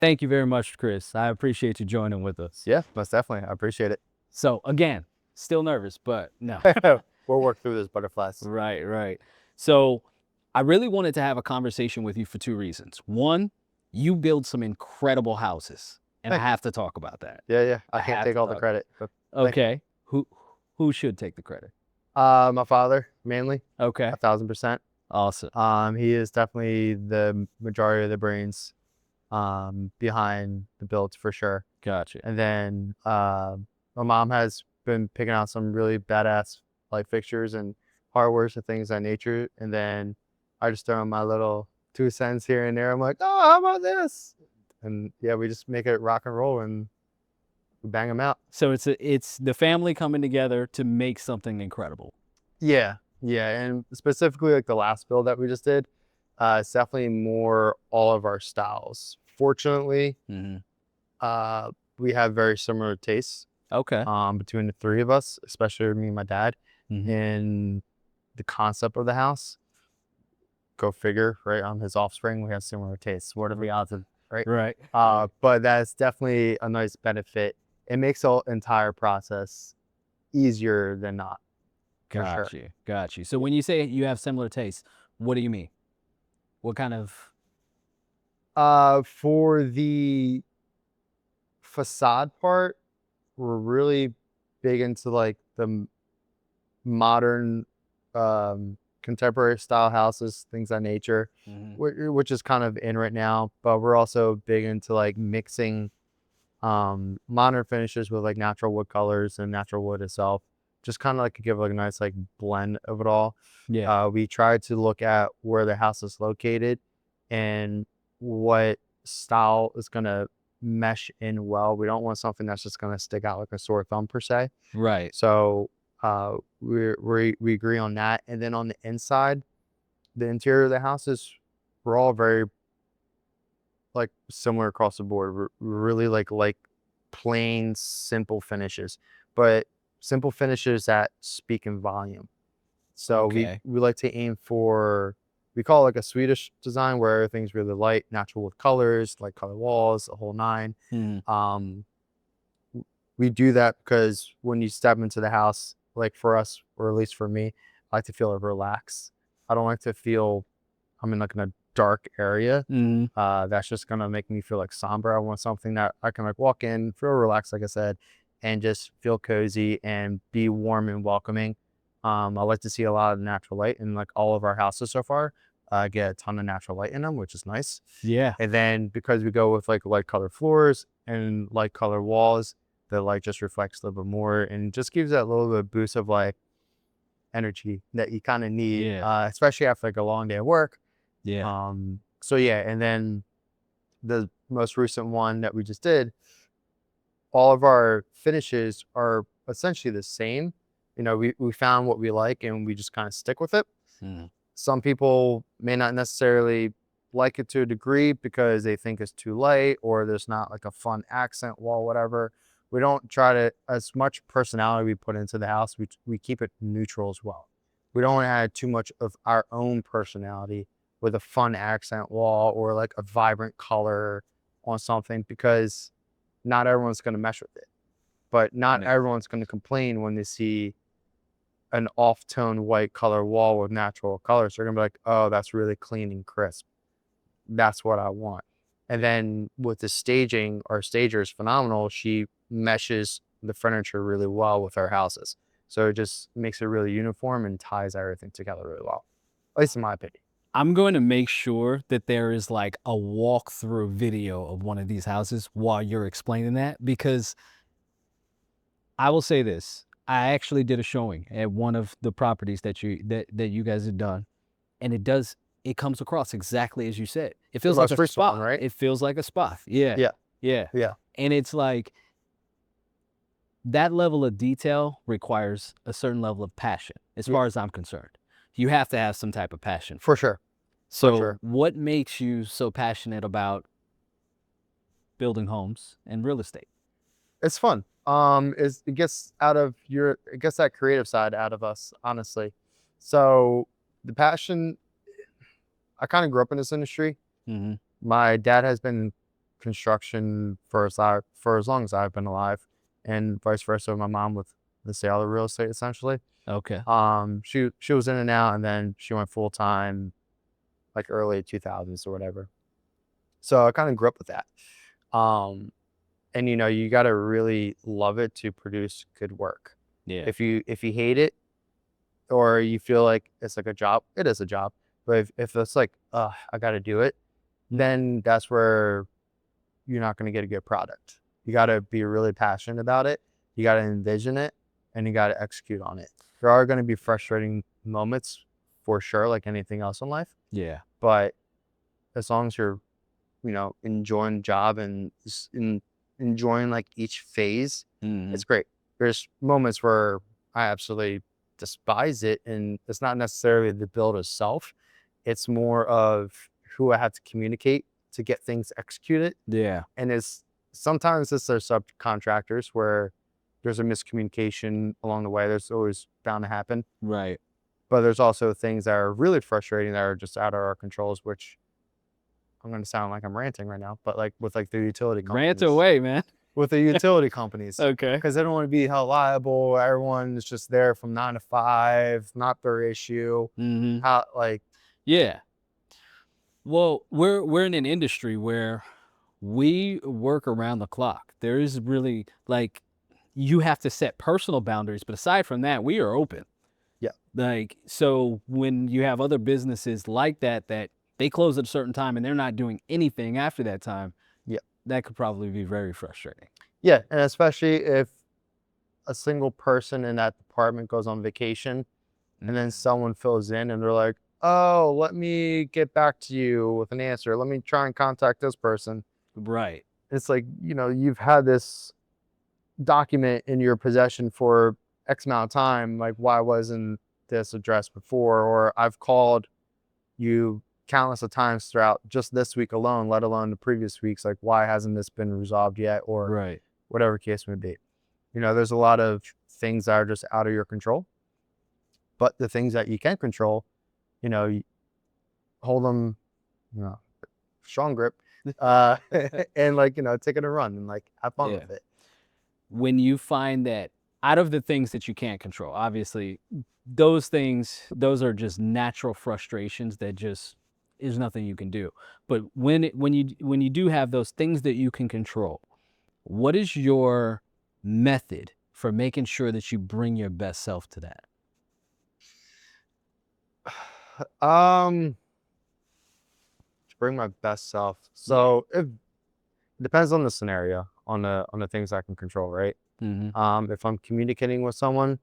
Thank you very much, Chris. I appreciate you joining with us. Yeah, most definitely. I appreciate it. So again, still nervous, but no. We'll work through those butterflies. Right, right. So I really wanted to have a conversation with you for two reasons. One, you build some incredible houses, and I Thank you. have to talk about that. Yeah, yeah. I I can't have take to all the talk. credit, but thank you. Okay. Who should take the credit? My father, mainly, Okay. 1,000%. Awesome. He is definitely the majority of the brains behind the builds for sure. Gotcha. And then my mom has been picking out some really badass like fixtures and hardwares and things of that nature. And then I just throw in my little 2 cents here and there. I'm like, oh, how about this? And yeah, we just make it rock and roll and we bang them out. So it's the family coming together to make something incredible. Yeah, yeah, and specifically like the last build that we just did, it's definitely more all of our styles. Fortunately, Mm-hmm. we have very similar tastes Okay. between the three of us, especially me and my dad, Mm-hmm. in the concept of the house. Go figure, right? On his offspring, we have similar tastes. What are the odds of, right? Right. But that's definitely a nice benefit. It makes the entire process easier than not, for sure. Got you. Got you. So when you say you have similar tastes, what do you mean? What kind of For the facade part, we're really big into like the modern, contemporary style houses, things of that nature, Mhm. which is kind of in right now. But we're also big into like mixing modern finishes with like natural wood colors and natural wood itself. Just kind of like to give like a nice like blend of it all. Yeah. We try to look at where the house is located and what style is gonna mesh in well. We don't want something that's just gonna stick out like a sore thumb per se. Right. So we agree on that. And then on the inside, the interior of the houses, we're all very like similar across the board. We're really like plain, simple finishes, but simple finishes that speak in volume. So Okay. we like to aim for, we call it like a Swedish design where everything's really light, natural with colors, like color walls, the whole nine. Mhm. Um, we do that because when you step into the house, like for us, or at least for me, I like to feel relaxed. I don't like to feel I'm in like in a dark area. Mhm. That's just gonna make me feel like somber. I want something that I can like walk in, feel relaxed, like I said, and just feel cozy and be warm and welcoming. I like to see a lot of natural light in like all of our houses so far. Get a ton of natural light in them, which is nice. Yeah. And then because we go with like light color floors and light color walls, the light just reflects a little bit more and just gives that little bit of boost of like energy that you kind of need, Yeah. especially after like a long day of work. Yeah. So yeah, and then the most recent one that we just did, all of our finishes are essentially the same. You know, we found what we like and we just kind of stick with it. Mhm. Some people may not necessarily like it to a degree because they think it's too light or there's not like a fun accent wall, whatever. We don't try to, as much personality we put into the house, we keep it neutral as well. We don't add too much of our own personality with a fun accent wall or like a vibrant color on something because not everyone's going to mesh with it. But not No. everyone's going to complain when they see an off-tone white color wall with natural colors. They're gonna be like, oh, that's really clean and crisp. That's what I want. And then with the staging, our stager is phenomenal. She meshes the furniture really well with our houses. So it just makes it really uniform and ties everything together really well. At least in my opinion. I'm going to make sure that there is like a walkthrough video of one of these houses while you're explaining that because I will say this. I actually did a showing at one of the properties that you guys had done, and it comes across exactly as you said. It The feels like most a recent one, spa. right? It feels like a spa. Yeah. Yeah. Yeah. Yeah. And it's like that level of detail requires a certain level of passion, as Yeah. far as I'm concerned. You have to have some type of passion For for it. sure. For So, sure. what makes you so passionate about building homes and real estate? It's fun. It gets out of your, it gets that creative side out of us, honestly. So the passion, I kind of grew up in this industry. Mhm. My dad has been construction for as long as I've been alive, and vice versa with my mom with the sale of real estate essentially. Okay. She was in and out, and then she went full time like early 2000s or whatever. So I kind of grew up with that. Um, and you got to really love it to produce good work. Yeah. If you hate it, or you feel like it's like a job, it is a job. But if it's like, I got to do it, then that's where you're not going to get a good product. You got to be really passionate about it. You got to envision it, and you got to execute on it. There are going to be frustrating moments for sure, like anything else in life. Yeah. But as long as you're, enjoying the job and enjoying like each phase, it's great. There's moments where I absolutely despise it, and it's not necessarily the build itself. It's more of who I have to communicate to get things executed. Yeah. And sometimes it's their subcontractors where there's a miscommunication along the way. There's always bound to happen. Right. But there's also things that are really frustrating that are just out of our controls, which I'm going to sound like I'm ranting right now, but like with like the utility Rant companies, away, man. with the utility companies, Okay. because they don't want to be held liable. Everyone's just there from 9 to 5, not their issue. How Yeah. Well, we're in an industry where we work around the clock. There is really like you have to set personal boundaries, but aside from that, we are open. Yeah. Like so when you have other businesses like that they close at a certain time and they're not doing anything after that time, Yeah. that could probably be very frustrating. Yeah, and especially if a single person in that department goes on vacation, and then someone fills in and they're like, "Oh, let me get back to you with an answer. Let me try and contact this person." Right. It's like, you've had this document in your possession for X amount of time. Like, why wasn't this addressed before? Or I've called you countless of times throughout just this week alone, let alone the previous weeks. Like, why hasn't this been resolved yet? Or Right. whatever case may be. There's a lot of things that are just out of your control, but the things that you can control, you hold them, you know, strong grip, and like, take it a run and like have fun Yeah. with it. When you find that out of the things that you can't control, obviously those things, those are just natural frustrations that just is nothing you can do. But when you do have those things that you can control, what is your method for making sure that you bring your best self to that? To bring my best self. So it depends on the scenario, on the things I can control, right? Mm-hmm. If I'm communicating with someone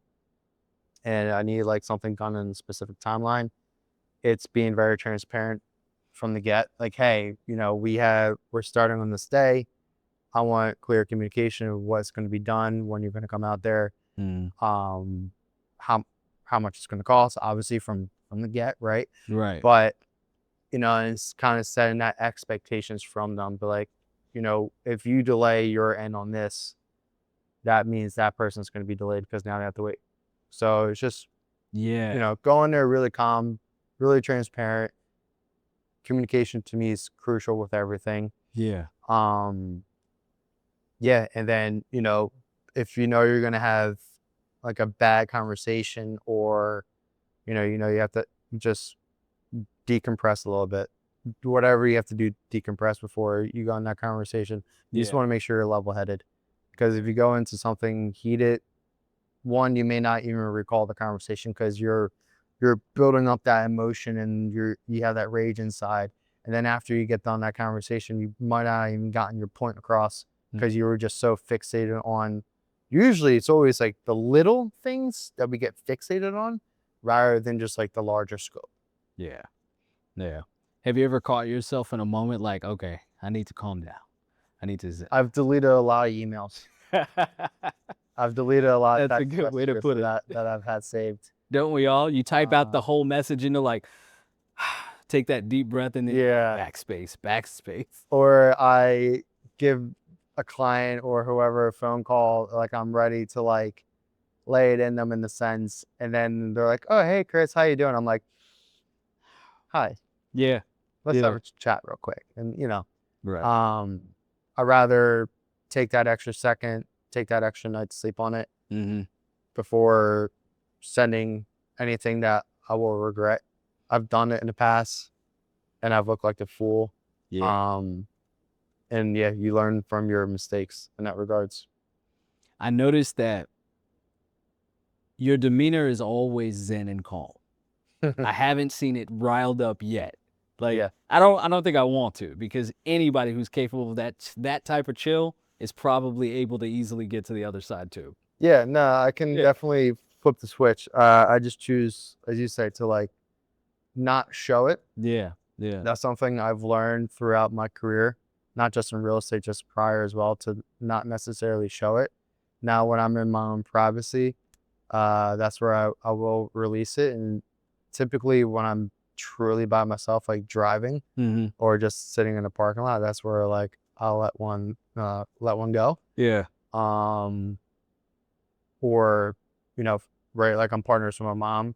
and I need like something done in a specific timeline, it's being very transparent from the get. Like, hey, we're starting on this day. I want clear communication of what's going to be done, when you're going to come out there, Mm. um, how how much it's going to cost, obviously from the get, right? Right. But and it's kind of setting that expectations from them. But like, if you delay your end on this, that means that person's going to be delayed because now they have to wait. So it's just, Yeah. go in there really calm, really transparent. Communication to me is crucial with everything. Yeah. Um, yeah, and then if you're gonna have like a bad conversation, or you have to just decompress a little bit. Do whatever you have to do, decompress before you go in that conversation. You just Yeah. want to make sure you're level headed, because if you go into something heated, one, you may not even recall the conversation because you're building up that emotion, and you have that rage inside. And then after you get done that conversation, you might not even gotten your point across because you were just so fixated on. Usually it's always like the little things that we get fixated on rather than just like the larger scope. Yeah. Yeah. Have you ever caught yourself in a moment like, okay, I need to calm down. I need to zip. I've deleted a lot of emails. I've deleted a lot of That's a text good way to messages put it. that I've had saved. Don't we all? You type out the Uh, whole message into like, take that deep breath and then yeah. backspace, backspace. Or I give a client or whoever a phone call, like I'm ready to like lay it in them in the sense, and then they're like, "Oh, hey Chris, how you doing?" I'm like, "Hi, Yeah. let's have Yeah. a chat real quick." And Right. um, I'd rather take that extra second, take that extra night to sleep on it before sending anything that I will regret. I've done it in the past and I've looked like a fool. Yeah. And yeah, you learn from your mistakes in that regards. I noticed that your demeanor is always zen and calm. I haven't seen it riled up yet. Like Yeah. I don't think I want to, because anybody who's capable of that type of chill is probably able to easily get to the other side too. Yeah, no, I can Yeah. definitely flip the switch. I just choose, as you say, to like not show it. Yeah. Yeah. That's something I've learned throughout my career, not just in real estate, just prior as well, to not necessarily show it. Now, when I'm in my own privacy, that's where I will release it. And typically, when I'm truly by myself, like driving or just sitting in a parking lot, that's where like I'll let one go. Yeah. Or right, like I'm partners with my mom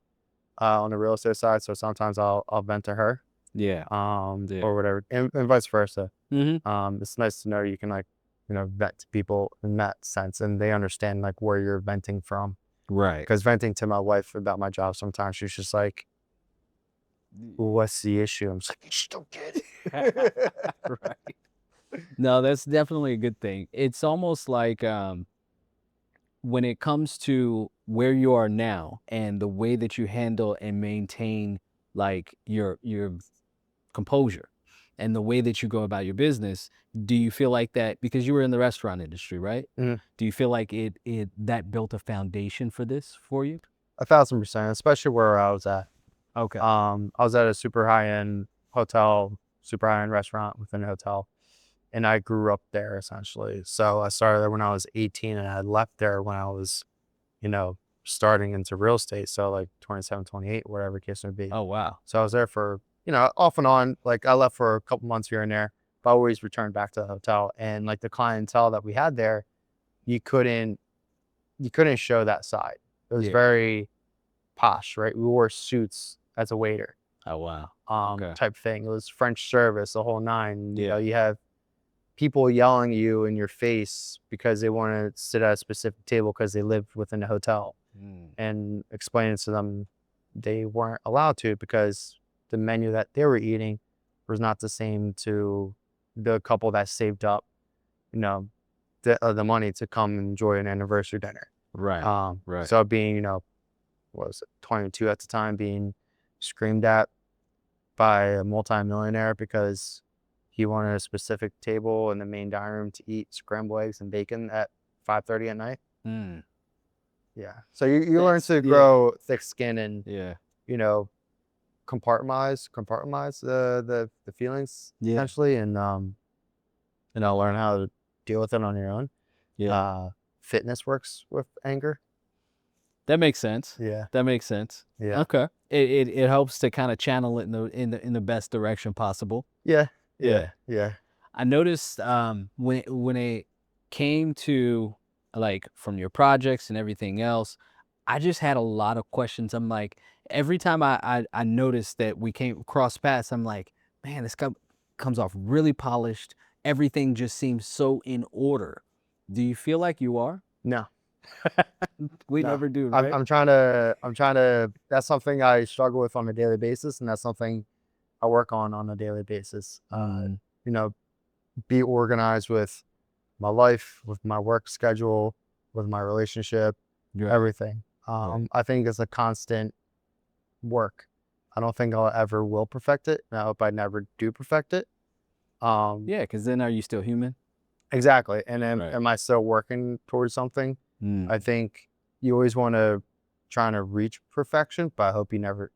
on the real estate side, so sometimes I'll vent to her, Yeah. Yeah. or whatever, and vice versa. Mm-hmm. It's nice to know you can like vent to people in that sense, and they understand like where you're venting from. Right. Because venting to my wife about my job, sometimes she's just like, "What's the issue?" I'm just like, "You just don't get it." Right. No, that's definitely a good thing. It's almost like when it comes to where you are now and the way that you handle and maintain like your composure and the way that you go about your business, do you feel like that because you were in the restaurant industry, right? Mhm. Do you feel like it that built a foundation for this for you? 1,000%, especially where I was at. Okay. I was at a super high end hotel, super high end restaurant within a hotel, and I grew up there essentially. So I started there when I was 18, and I left there when I was, you know, starting into real estate. So like 27, 28, whatever the case may be. Oh wow. So I was there for, off and on. Like I left for a couple months here and there, but I always returned back to the hotel. And like the clientele that we had there, you couldn't show that side. It was Yeah. very posh, right? We wore suits as a waiter, Oh wow. Okay. type thing. It was French service, the whole nine. Yeah. You have people yelling at you in your face because they want to sit at a specific table because they lived within the hotel, and explaining to them they weren't allowed to because the menu that they were eating was not the same to the couple that saved up, you know, the money to come enjoy an anniversary dinner. Right. Right. So being, what was it, 22 at the time, being screamed at by a multimillionaire because he wanted a specific table in the main dining room to eat scrambled eggs and bacon at 5:30 at night. Mm. Yeah. So you learn That's to grow thick skin and, yeah. you know, compartmentalize the feelings Yeah. essentially, and learn how to deal with it on your own. Yeah. Fitness works with anger. That makes sense. Yeah. That makes sense. Yeah. Okay. It helps to kind of channel it in the best direction possible. Yeah. Yeah. Yeah. I noticed when it came to like from your projects and everything else, I just had a lot of questions. I'm like, every time I noticed that we came across paths, I'm like, man, this guy comes off really polished. Everything just seems so in order. Do you feel like you are? No. We No. never do, I'm right? I'm trying to that's something I struggle with on a daily basis, and that's something I work on a daily basis. Mm, You know, be organized with my life, with my work schedule, with my relationship, right. everything. Right. I think it's a constant work. I don't think I'll ever will perfect it, and I hope I never do perfect it. Um, Yeah, because then are you still human? exactly. And then, Right. am I still working towards something? I Mm, think you always want to try to reach perfection, but I hope you never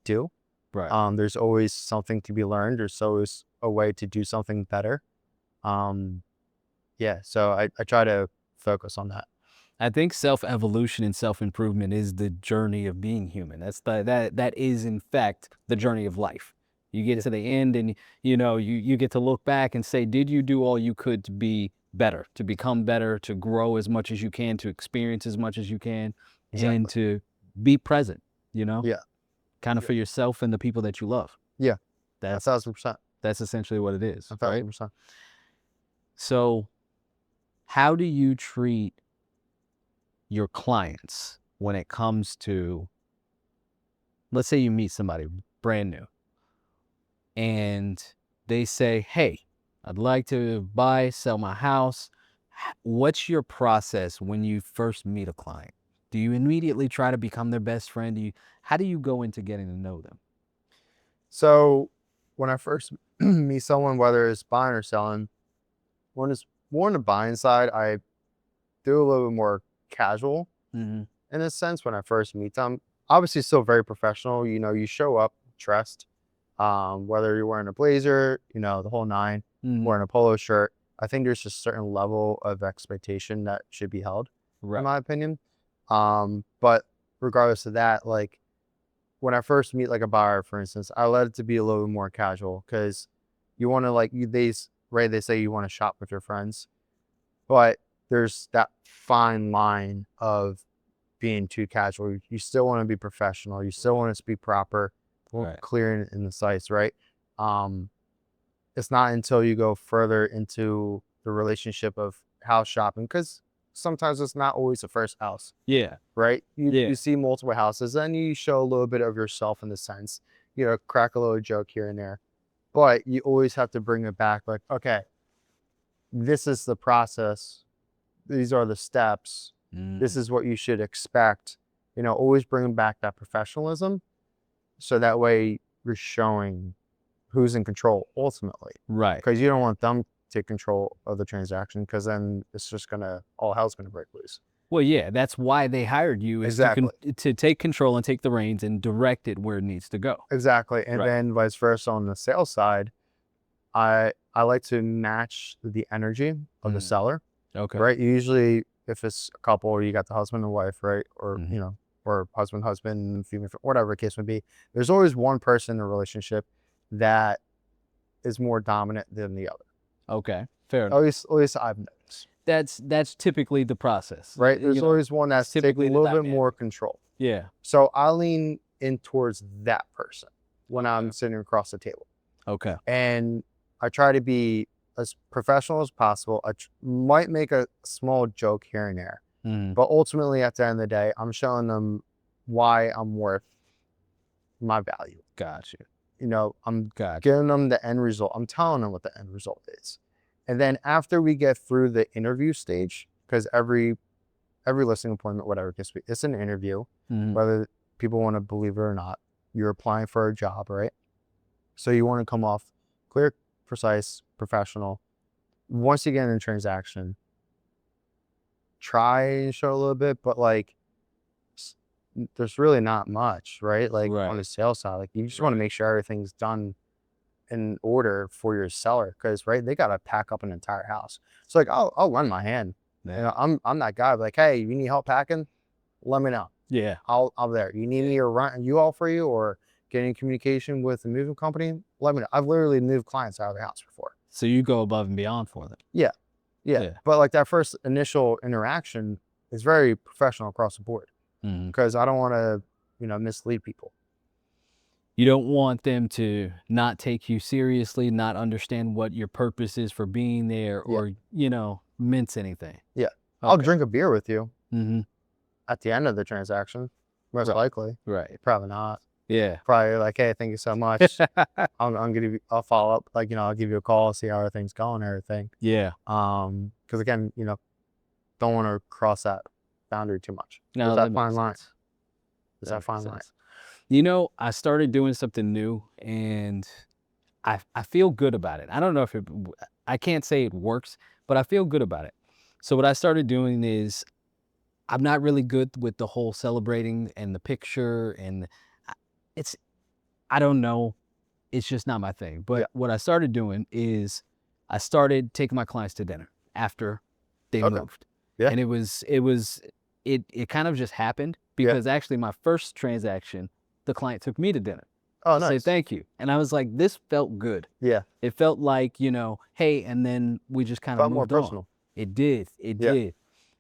do. right. There's always something to be learned. There's always a way to do something better. Um, yeah, so I try to focus on that. I think self-evolution and self-improvement is the journey of being human. That is in fact the journey of life. You get Yeah, to the end and you get to look back and say, did you do all you could to be better, to become better, to grow as much as you can, to experience as much as you can, and exactly. to be present, you know, Yeah, kind of yeah, for yourself and the people that you love. yeah. A That's thousand percent. that's essentially what it is, A right? thousand percent. So, how do you treat your clients when it comes to, let's say you meet somebody brand new and they say, "Hey, I'd like to sell my house." What's your process when you first meet a client? Do you immediately try to become their best friend? How do you go into getting to know them? So when I first meet someone, whether it's buying or selling, when it's more on the buying side, I do a little bit more casual Mm-hmm. in a sense when I first meet them. Obviously, still very professional. You show up dressed, whether you're wearing a blazer, the whole nine, Mm-hmm. wearing a polo shirt. I think there's a certain level of expectation that should be held, in Right. my opinion. But regardless of that, like when I first meet like a buyer, for instance, I let it to be a little bit more casual because you want to right? They say you want to shop with your friends, but there's that fine line of being too casual. You still want to be professional. You still want to speak proper, Right. clear in the sites, right? Um, it's not until you go further into the relationship of house shopping, because sometimes it's not always the first house, Yeah. right? You Yeah. you see multiple houses, and you show a little bit of yourself in the sense, crack a little joke here and there. But you always have to bring it back, like, okay, this is the process. These are the steps. This Mm. is what you should expect. Always bring back that professionalism, so that way you're showing who's in control ultimately, Right. because you don't want them to take control of the transaction, because then it's just all hell's gonna break loose. Well, yeah, that's why they hired you is Exactly. to take control and take the reins and direct it where it needs to go. Exactly. And Right. then vice versa on the sales side, I like to match the energy of the Mm. seller, Okay. right? Usually if it's a couple, you got the husband and wife, right? Or, Mhm. or husband, female, whatever the case may be. There's always one person in the relationship that is more dominant than the other. Okay. Fair At enough. least, at least I've noticed, That's typically the process. right? There's always one It's that's taking typically a the little bit more dynamic. control. Yeah. So I lean in towards that person when I'm Okay. sitting across the table. Okay. And I try to be as professional as possible. I might make a small joke here and there, Mhm. but ultimately at the end of the day, I'm showing them why I'm worth my value. Got you. I'm Got you. giving them the end result. I'm telling them what the end result is. And then after we get through the interview stage, because every listing appointment, whatever it is, it's an interview, Mhm. whether people want to believe it or not. You're applying for a job, right? So you want to come off clear, precise, professional. Once you get in a transaction, try and show a little bit, but like there's really not much, right? Like on Right. the sales side, like you just want to Right. make sure everything's done in order for your seller, because right, they gotta pack up an entire house. So like I'll lend my hand. Yeah. I'm that guy. Like, hey, you need help packing? Let me know. Yeah. I'm there. You need Yeah. me to run a U-Haul for you, or get in communication with the moving company? Let me know. I've literally moved clients out of the house before. So you go above and beyond for them. Yeah, yeah. Yeah. But like that first initial interaction is very professional across the board, Mhm. because I don't want to, mislead people. You don't want them to not take you seriously, not understand what your purpose is for being there Yeah, or, mince anything. yeah. I'll Okay. drink a beer with you Mhm. at the end of the transaction, most Right. likely. Right. Probably not. Yeah. Probably like, hey, thank you so much. I'll follow up. Like, I'll give you a call, see how everything's going, and everything. Yeah. Because again, don't want to cross that boundary too much. There's No, that that fine makes line. sense. There's That that makes fine line. sense. I started doing something new and I feel good about it. I don't know if I can't say it works, but I feel good about it. So what I started doing is I'm not really good with the whole celebrating and the picture and I- it's I don't know. It's just not my thing. Yeah. But what I started doing is I started taking my clients to dinner after they Okay. moved. Yeah. And it kind of just happened Yeah. because actually my first transaction, the client took me to dinner Oh, to say nice. thank you. And I was like, this felt good. Yeah. It felt like, hey, and then we just kind of Felt more moved on. personal. It did. It Yeah. did.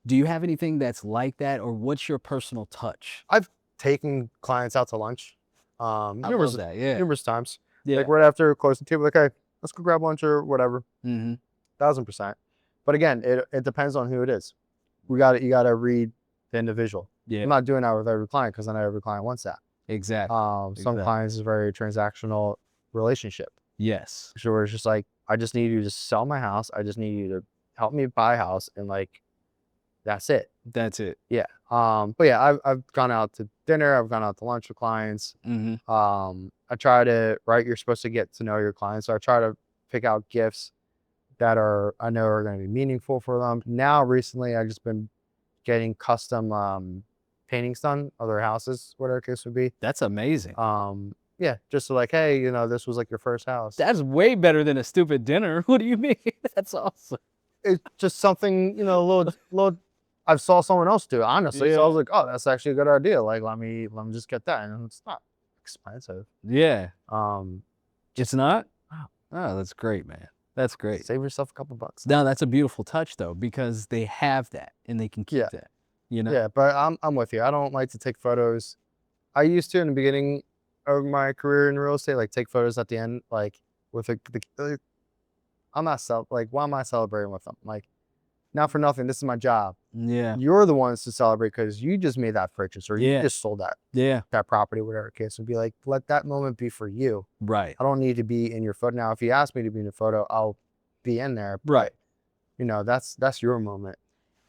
Do you have anything that's like that or what's your personal touch? I've taken clients out to lunch, I love numerous that. Yeah. numerous times. Like Yeah. right after closing the table, like, hey, let's go grab lunch or whatever. Mhm. 1000%. But again, it depends on who it is. You gotta read the individual. Yeah. I'm not doing that with every client because I know every client wants that. Exactly. Some Exactly. clients is a very transactional relationship. Yes. So it's just like, I just need you to sell my house. I just need you to help me buy a house, and like, that's it. That's it. Yeah. But yeah, I've gone out to dinner. I've gone out to lunch with clients. Mm-hmm. I try to, right, you're supposed to get to know your clients. So I try to pick out gifts that I know are going to be meaningful for them. Now, recently, I've just been getting custom paintings done of their houses, whatever the case would be. That's amazing. Yeah, just so like, hey, this was like your first house. That's way better than a stupid dinner. What do you mean? That's awesome. It's just something, a little. I saw someone else do it, honestly. So I was like, oh, that's actually a good idea. Like, let me just get that, and it's not expensive. Yeah. Um, It's not? wow, Oh, that's great, man. That's great. save yourself a couple bucks. Now that's a beautiful touch though, because they have that and they can keep Yeah. that. You know? Yeah, but I'm with you. I don't like to take photos. I used to in the beginning of my career in real estate, like take photos at the end, like with I'm not like, why am I celebrating with them? Like, not for nothing. This is my job. Yeah. You're the ones to celebrate because you just made that purchase, or you Yeah. just sold Yeah. that property, whatever the case would be. Like, let that moment be for you. Right. I don't need to be in your photo. Now, if you ask me to be in your photo, I'll be in there. Right. But, that's your moment.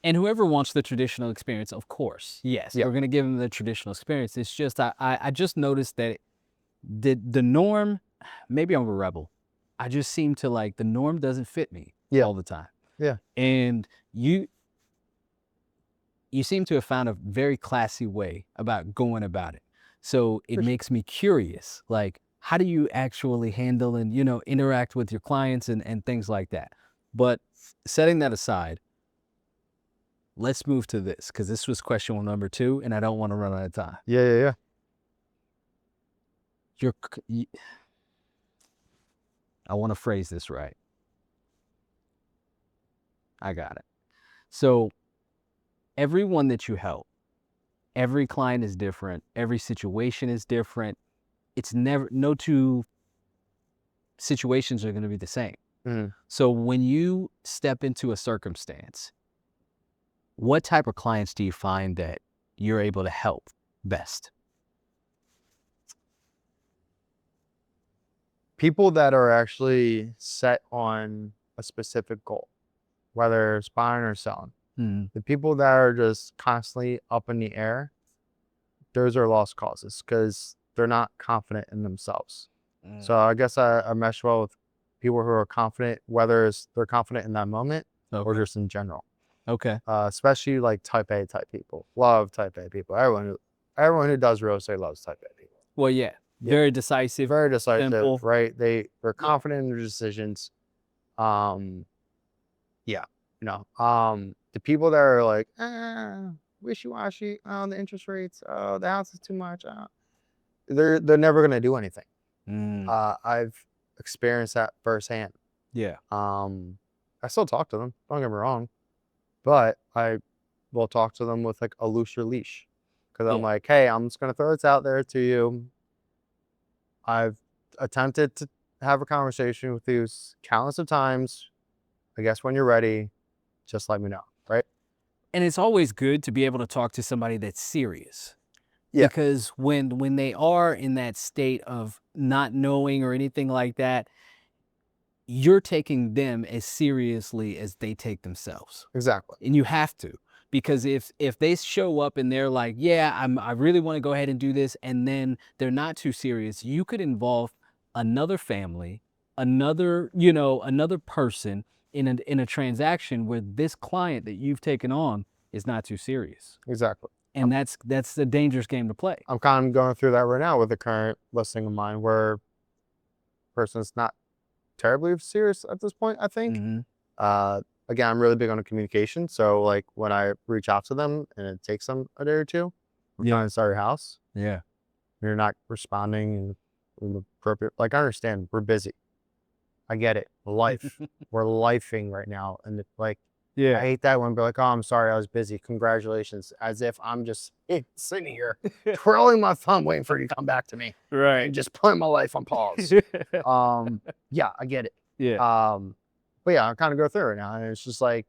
And whoever wants the traditional experience, of course, yes, Yeah. we're gonna give them the traditional experience. It's just I just noticed that the norm, maybe I'm a rebel. I just seem to like the norm doesn't fit me Yeah. all the time. Yeah. And you seem to have found a very classy way about going about it. So it For sure. makes me curious, like how do you actually handle and interact with your clients and things like that. But setting that aside, let's move to this because this was question number 2, and I don't want to run out of time. Yeah. I want to phrase this right. I got it. So everyone that you help, every client is different. Every situation is different. It's never, no two situations are going to be the same. Mhm. So when you step into a circumstance, what type of clients do you find that you're able to help best? People that are actually set on a specific goal, whether it's buying or selling. Mm, The people that are just constantly up in the air, those are lost causes because they're not confident in themselves. So I guess I mesh well with people who are confident, whether it's they're confident in that moment or okay. just in general. Okay. Especially like type A type people. Love type A people. Everyone who does real estate loves type A people. Well, yeah. Yeah. Very decisive. Very decisive, simple. right? They're confident in their decisions. Yeah, the people that are like, wishy-washy, oh, the interest rates, oh, the house is too much, they're never gonna do anything. Mm, I've experienced that firsthand. yeah. I still talk to them, don't get me wrong, but I will talk to them with like a looser leash because I'm Yeah. like, hey, I'm just gonna throw this out there to you. I've attempted to have a conversation with you countless of times. I guess when you're ready, just let me know, right? And it's always good to be able to talk to somebody that's serious. Yeah. Because when they are in that state of not knowing or anything like that, you're taking them as seriously as they take themselves. Exactly. And you have to. Because if they show up and they're like, yeah, I really want to go ahead and do this, and then they're not too serious, you could involve another family, another person in a transaction where this client that you've taken on is not too serious. Exactly. And that's a dangerous game to play. I'm kind of going through that right now with a current listing of mine where person's not terribly serious at this point, I think. Mhm. Again, I'm really big on communication. So like when I reach out to them and it takes them a day or two, we're Yeah. trying to sell your house. Yeah. You're not responding in the appropriate, like I understand we're busy. I get it. Life. We're lifing right now. And like, I Yeah. hate that when they're like, oh, I'm sorry, I was busy. Congratulations. As if I'm just sitting here twirling my thumb waiting for you to come back to me. And Right. just putting my life on pause. Yeah, I get it. Yeah. But yeah, I kind of go through it now, and it's just like,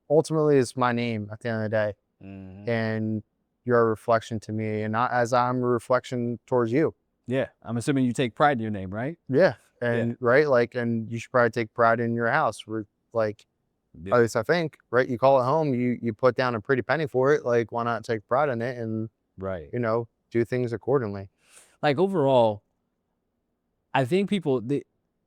ultimately it's my name at the end of the day, Mhm. and you're a reflection to me, and not as I'm a reflection towards you. Yeah, I'm assuming you take pride in your name, right? Yeah, Yeah. and right, like, and you should probably take pride in your house. We're like, Yeah. at least I think, right? You call it home, you put down a pretty penny for it. Like, why not take pride in it and Right. do things accordingly? Like, overall, I think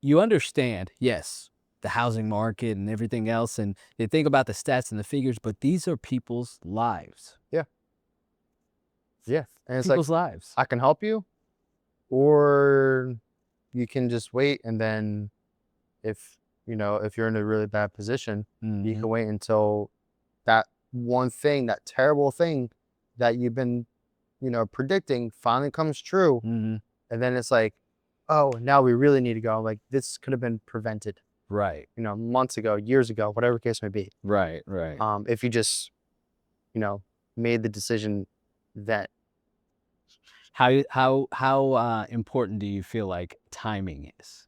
you understand, yes, the housing market and everything else, and they think about the stats and the figures, but these are people's lives. Yeah, yeah, and it's like People's lives. I can help you, or you can just wait, and then if if you're in a really bad position, you Mhm. can wait until that one thing, that terrible thing that you've been predicting finally comes true. Mhm. And then it's like, oh, now we really need to go. Like, this could have been prevented, Right. months ago, years ago, whatever the case may be. Right. Right. If you just, you know, made the decision then. How important do you feel like timing is?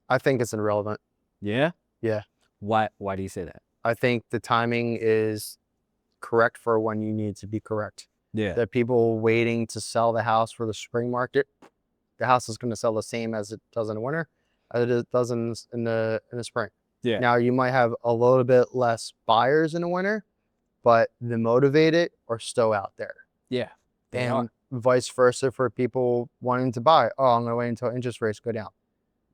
I think it's irrelevant. Yeah? Yeah. Why do you say that? I think the timing is correct for when you need to be correct. Yeah. The people waiting to sell the house for the spring market, the house is going to sell the same as it does in the winter as it does in the spring. Yeah. Now you might have a little bit less buyers in the winter, but the motivated are still out there. Yeah. They are. And vice versa for people wanting to buy. Oh, I'm gonna wait until interest rates go down.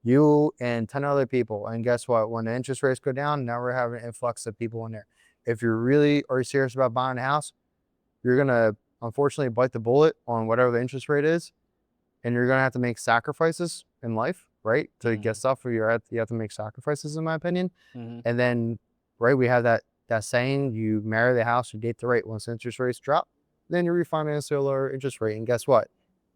You and 10 other people. And guess what? When the interest rates go down, now we're having an influx of people in there. If you really are serious about buying a house, you're gonna unfortunately bite the bullet on whatever the interest rate is, and you're gonna have to make sacrifices in life, right? To get Mhm. stuff, you have to make sacrifices, in my opinion. Mhm. And then, right, we have that saying: you marry the house, you date the rate. Once interest rates drop, then you refinance to a lower interest rate. And guess what?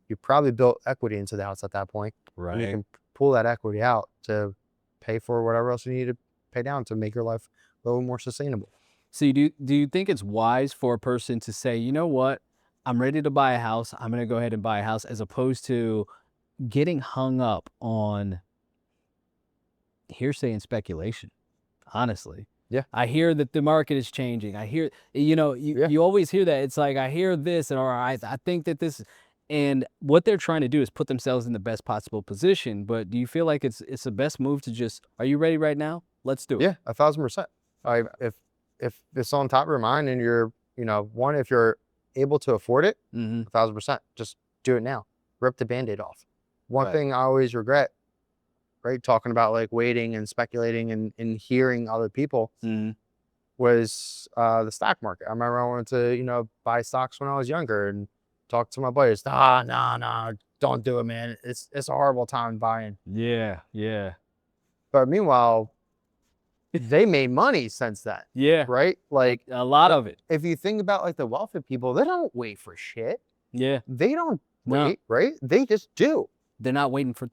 You probably built equity into the house at that point, and you Right. can pull that equity out to pay for whatever else you need to pay down to make your life a little more sustainable. So do you think it's wise for a person to say, "You know what? I'm ready to buy a house. I'm gonna go ahead and buy a house," as opposed to getting hung up on hearsay and speculation, honestly. Yeah, I hear that the market is changing. I hear, you yeah, you always hear that. It's like, I hear this, and or I think that this, and what they're trying to do is put themselves in the best possible position. But do you feel like it's the best move to just, are you ready right now? Let's do it. yeah, 1,000%. I if it's on top of your mind and you're, one, if you're able to afford it, Mhm. 1,000%, just do it now. Rip the Band-Aid off. One Right. thing I always regret, right, talking about like waiting and speculating and hearing other people Mhm. was the stock market. I remember I wanted to, buy stocks when I was younger and talk to my buddies. Ah, no, no, don't do it, man. It's a horrible time buying. Yeah. Yeah. But meanwhile, they made money since then, Yeah. right? Like, A lot uh, of it. if you think about like the wealthy people, they don't wait for shit. Yeah. They don't No, wait, right? They just do. they're not waiting for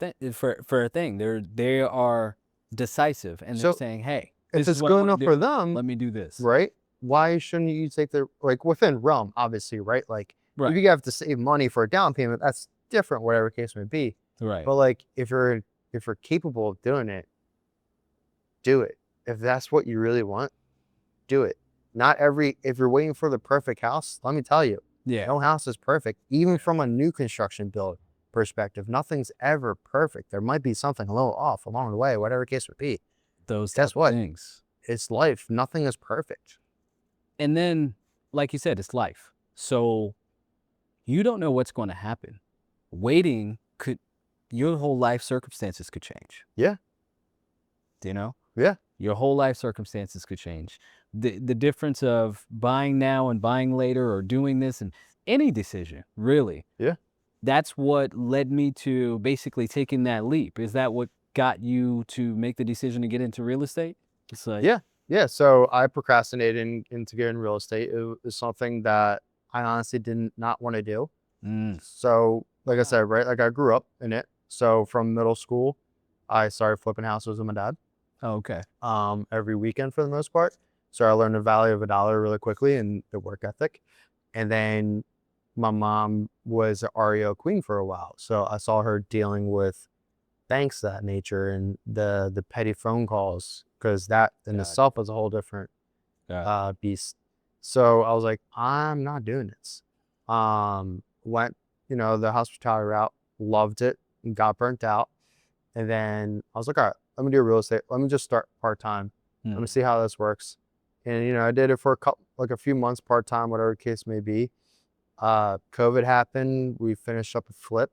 a thing. They are decisive, and they're So saying, "Hey, if this is it's what I good want enough to do. for them, Let me do this." right? Why shouldn't you take the like within realm, obviously, right? Like if Right. you have to save money for a down payment, that's different, whatever case may be. Right. But like if you're capable of doing it, do it. If that's what you really want, do it. Not every if you're waiting for the perfect house, let me tell you, Yeah. no house is perfect. Even from a new construction build perspective, nothing's ever perfect. There might be something a little off along the way, whatever case would be. Those type Guess of what? things. It's life. Nothing is perfect. And then, like you said, it's life. So you don't know what's going to happen. Waiting could Your whole life circumstances could change. Yeah. You know? Yeah. Your whole life circumstances could change. The difference of buying now and buying later, or doing this, and any decision, really. Yeah. That's what led me to basically taking that leap. Is that what got you to make the decision to get into real estate? It's like, Yeah. Yeah. So I procrastinated into getting real estate. It was something that I honestly did not want to do. mm, So, like I wow. said, right, like I grew up in it. So from middle school, I started flipping houses with my dad, Oh, okay. every weekend for the most part. So I learned the value of a dollar really quickly and the work ethic. And then my mom was an REO queen for a while. So I saw her dealing with thanks of that nature and the petty phone calls, because that in Got itself was a whole different Got beast. So I was like, I'm not doing this. Went, the hospitality route, loved it, and got burnt out. And then I was like, all right, let me do real estate. Let me just start part-time. Let me see how this works. And, I did it for a few months part-time, whatever the case may be. COVID happened. We finished up a flip.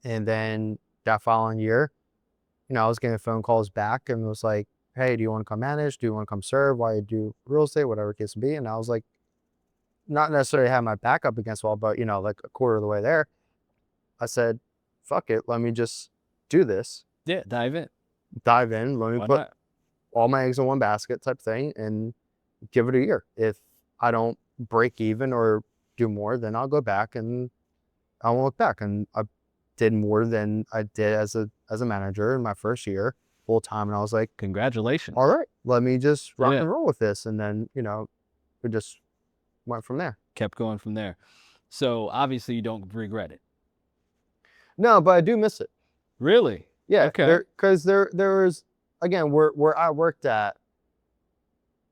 And then that following year, I was getting phone calls back and was like, hey, do you want to come manage? Do you want to come serve while you do real estate, whatever the case may be? And I was like, not necessarily have my back up against the wall, but, like a quarter of the way there, I said, fuck it. Let me just do this. Yeah, dive in. Dive in. Let me Why put not? all my eggs in one basket type thing and give it a year. If I don't break even or do more, then I'll go back and I won't look back. And I did more than I did as a manager in my first year full time. And I was like, Congratulations. all right, let me just rock Yeah. and roll with this. And then, we just went from there. Kept going from there. So obviously you don't regret it. No, but I do miss it. Really? Yeah. Okay. Because there was, again, where I worked at,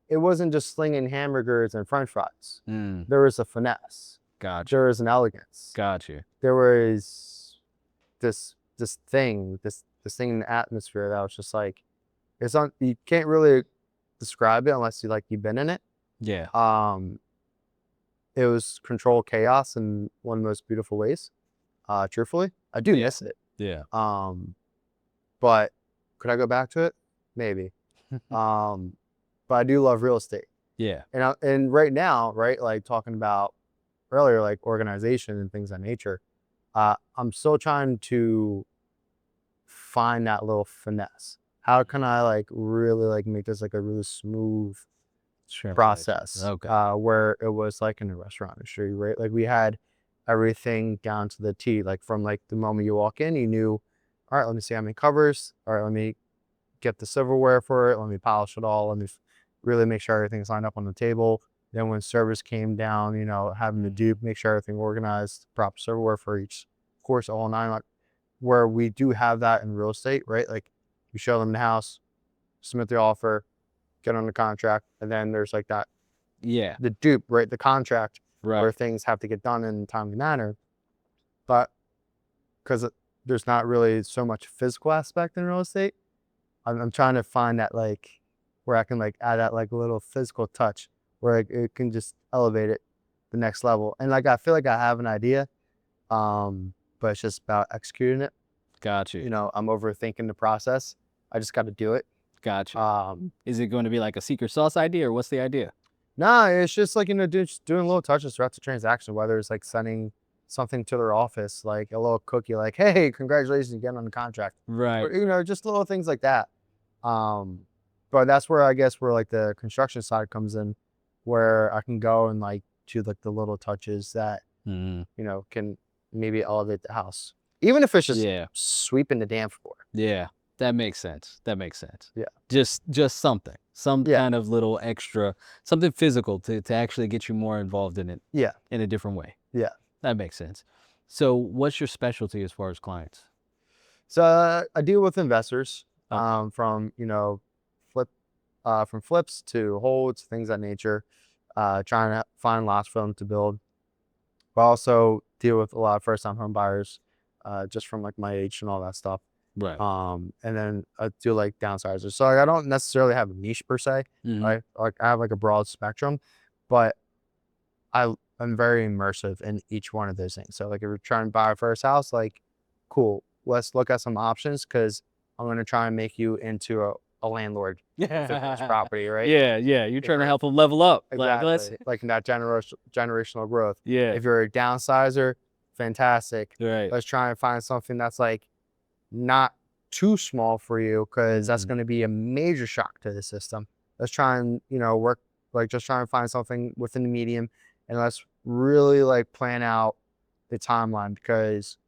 it wasn't just slinging hamburgers and french fries. There was a finesse. Gotcha. There was an elegance. Gotcha. There was this thing in the atmosphere that was just like, you can't really describe it unless you've been in it. Yeah. It was controlled chaos in one of the most beautiful ways. Truthfully, I do miss it. Yeah. But could I go back to it? Maybe. But I do love real estate. Yeah. And right now, right, like talking about earlier, like organization and things of that nature, I'm still trying to find that little finesse. How can I really make this a really smooth process? Okay. Where it was like in the restaurant industry, right? Like we had everything down to the T. Like from the moment you walk in, you knew, all right, let me see how many covers. All right, let me get the silverware for it. Let me polish it all. Let me really make sure everything's lined up on the table. Then when service came down, having to make sure everything organized, proper silverware for each course, all nine. Like where we do have that in real estate, right? Like you show them the house, submit the offer, get on the contract, and then there's that. Yeah. The dupe, right? The contract where Right. things have to get done in a timely manner. But because there's not really so much physical aspect in real estate, I'm trying to find that where I can add that little physical touch where it can just elevate it the next level. And I feel like I have an idea, but it's just about executing it. Gotcha. I'm overthinking the process. I just got to do it. Gotcha. Is it going to be like a secret sauce idea or what's the idea? Nah, it's just just doing little touches throughout the transaction, whether it's sending something to their office, like a little cookie, like, hey, congratulations, you're getting on the contract. Right. Or, just little things like that. But that's where I guess where the construction side comes in, where I can go and do the little touches that, can maybe elevate the house. Even if it's just sweeping the damn floor. Yeah. That makes sense. That makes sense. Yeah. Just something, some kind of little extra, something physical to actually get you more involved in it. Yeah. In a different way. Yeah. That makes sense. So what's your specialty as far as clients? So I deal with investors, Okay. from, from flips to holds, things of that nature, trying to find lots for them to build. But also deal with a lot of first time home buyers, just from my age and all that stuff. Right. And then I do downsizers. So I don't necessarily have a niche per se. I have a broad spectrum, but I'm very immersive in each one of those things. So if you're trying to buy a first house, cool, let's look at some options because I'm going to try and make you into a landlord with this property, right? Yeah. You're trying to help them level up. Exactly. In that generational growth. Yeah. If you're a downsizer, fantastic. Right. Let's try and find something that's not too small for you because that's going to be a major shock to the system. Let's try and, work, just try and find something within the medium and let's really plan out the timeline because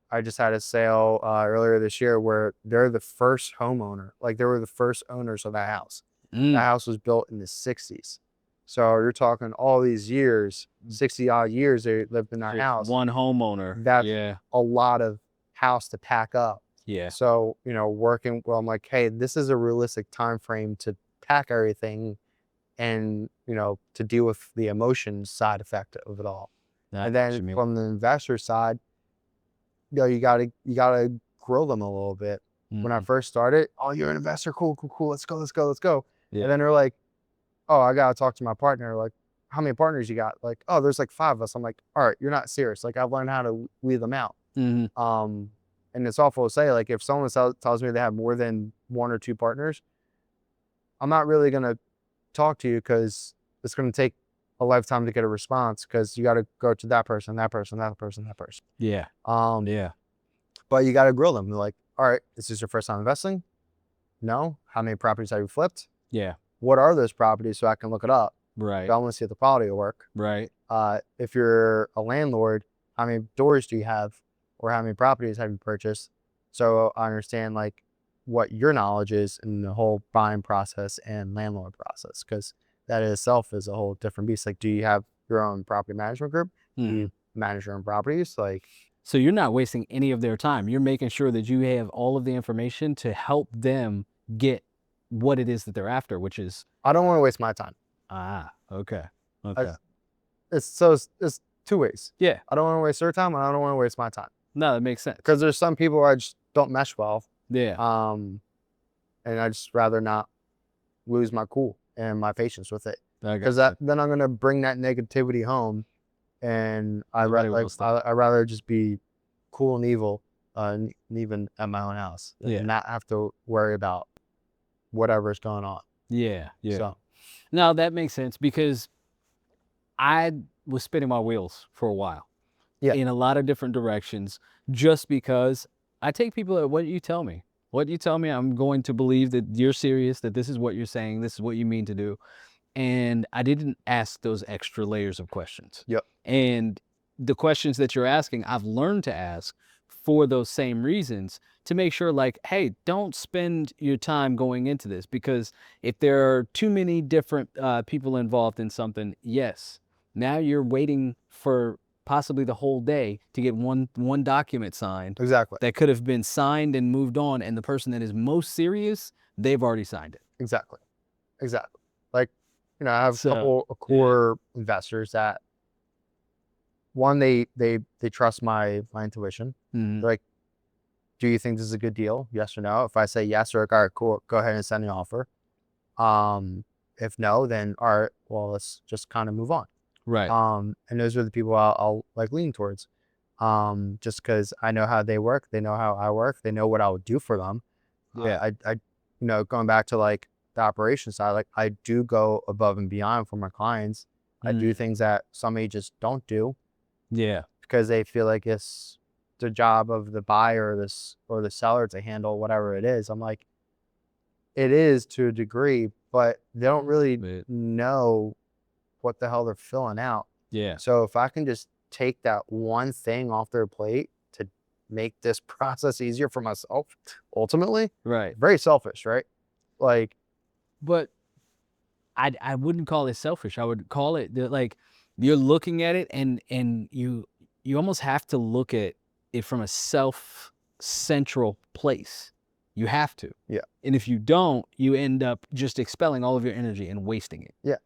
I just had a sale earlier this year where they're the first homeowner. They were the first owners of that house. That house was built in the 60s. So you're talking all these years, 60 odd years they lived in that house. One homeowner. That's a lot of house to pack up. Yeah. So, working well, I'm like, hey, this is a realistic time frame to pack everything and, to deal with the emotion side effect of it all. I know And what then you mean. from the investor side, you gotta grill them a little bit. When I Mhm. first started, oh, you're an investor, cool, cool, cool. Let's go, let's go, let's go. Yeah. And then they're like, oh, I gotta talk to my partner. Like, how many partners you got? Like, oh, there's like 5 of us. I'm like, all right, you're not serious. Like, I've learned how to weed them out. Mhm. Um, and it's awful to say, like, if someone tells me they have more than 1 or 2 partners, I'm not really gonna talk to you because it's gonna take a lifetime to get a response because you got to go to that person, that person, that person, that person. Yeah. Um, Yeah. but you got to grill them. They're like, all right, is this your first time investing? No. How many properties have you flipped? Yeah. What are those properties so I can look it up? Right. I want to see the quality of work. Right. If you're a landlord, how many doors do you have, or how many properties have you purchased? So I understand like what your knowledge is in the whole buying process and landlord process, because that in itself is a whole different beast. Like, do you have your own property management group? Do Mhm. you manage your own properties? Like, So you're not wasting any of their time. You're making sure that you have all of the information to help them get what it is that they're after, which is I don't want to waste my time. okay. I, Okay. it's 2 ways. Yeah. I don't want to waste their time, and I don't want to waste my time, No, that makes sense. because there's some people I just don't mesh well. Yeah. And I just rather not lose my cool and my patience with it, I because gotcha. then I'm gonna bring that negativity home, and Nobody wants that. I rather just be cool and evil, and even at my own house, Yeah. and not have to worry about whatever's going on. Yeah. Yeah. So No, that makes sense because I was spinning my wheels for a while yeah, in a lot of different directions just because I take people at what you tell me. What you tell me, I'm going to believe that you're serious, that this is what you're saying, this is what you mean to do. And I didn't ask those extra layers of questions. yep, And the questions that you're asking, I've learned to ask for those same reasons to make sure, like, hey, don't spend your time going into this because if there are too many different people involved in something, yes, now you're waiting for possibly the whole day to get one document signed exactly, that could have been signed and moved on, and the person that is most serious, they've already signed it. exactly, exactly. Like, I have a So couple of yeah. core investors that, one, they trust my intuition. Mhm. They're like, do you think this is a good deal? Yes or no. If I say yes, they're like, all right, cool, go ahead and send an offer. Um, if no, then all right, well, let's just kind of move on. Right. And those are the people I'll like lean towards. Just because I know how they work, they know how I work, they know what I would do for them. Yeah. Going back to like the operation side, like I do go above and beyond for my clients. I do Mm. things that some agents don't do Yeah. because they feel like it's the job of the buyer or the seller to handle whatever it is. I'm like, it is to a degree, but they don't really But know what the hell they're filling out. yeah. So if I can just take that one thing off their plate to make this process easier for myself, ultimately, Right. very selfish, right? Like, But I wouldn't call it selfish. I would call it like you're looking at it and you almost have to look at it from a self central place. You have to. yeah, And if you don't, you end up just expelling all of your energy and wasting it. yeah,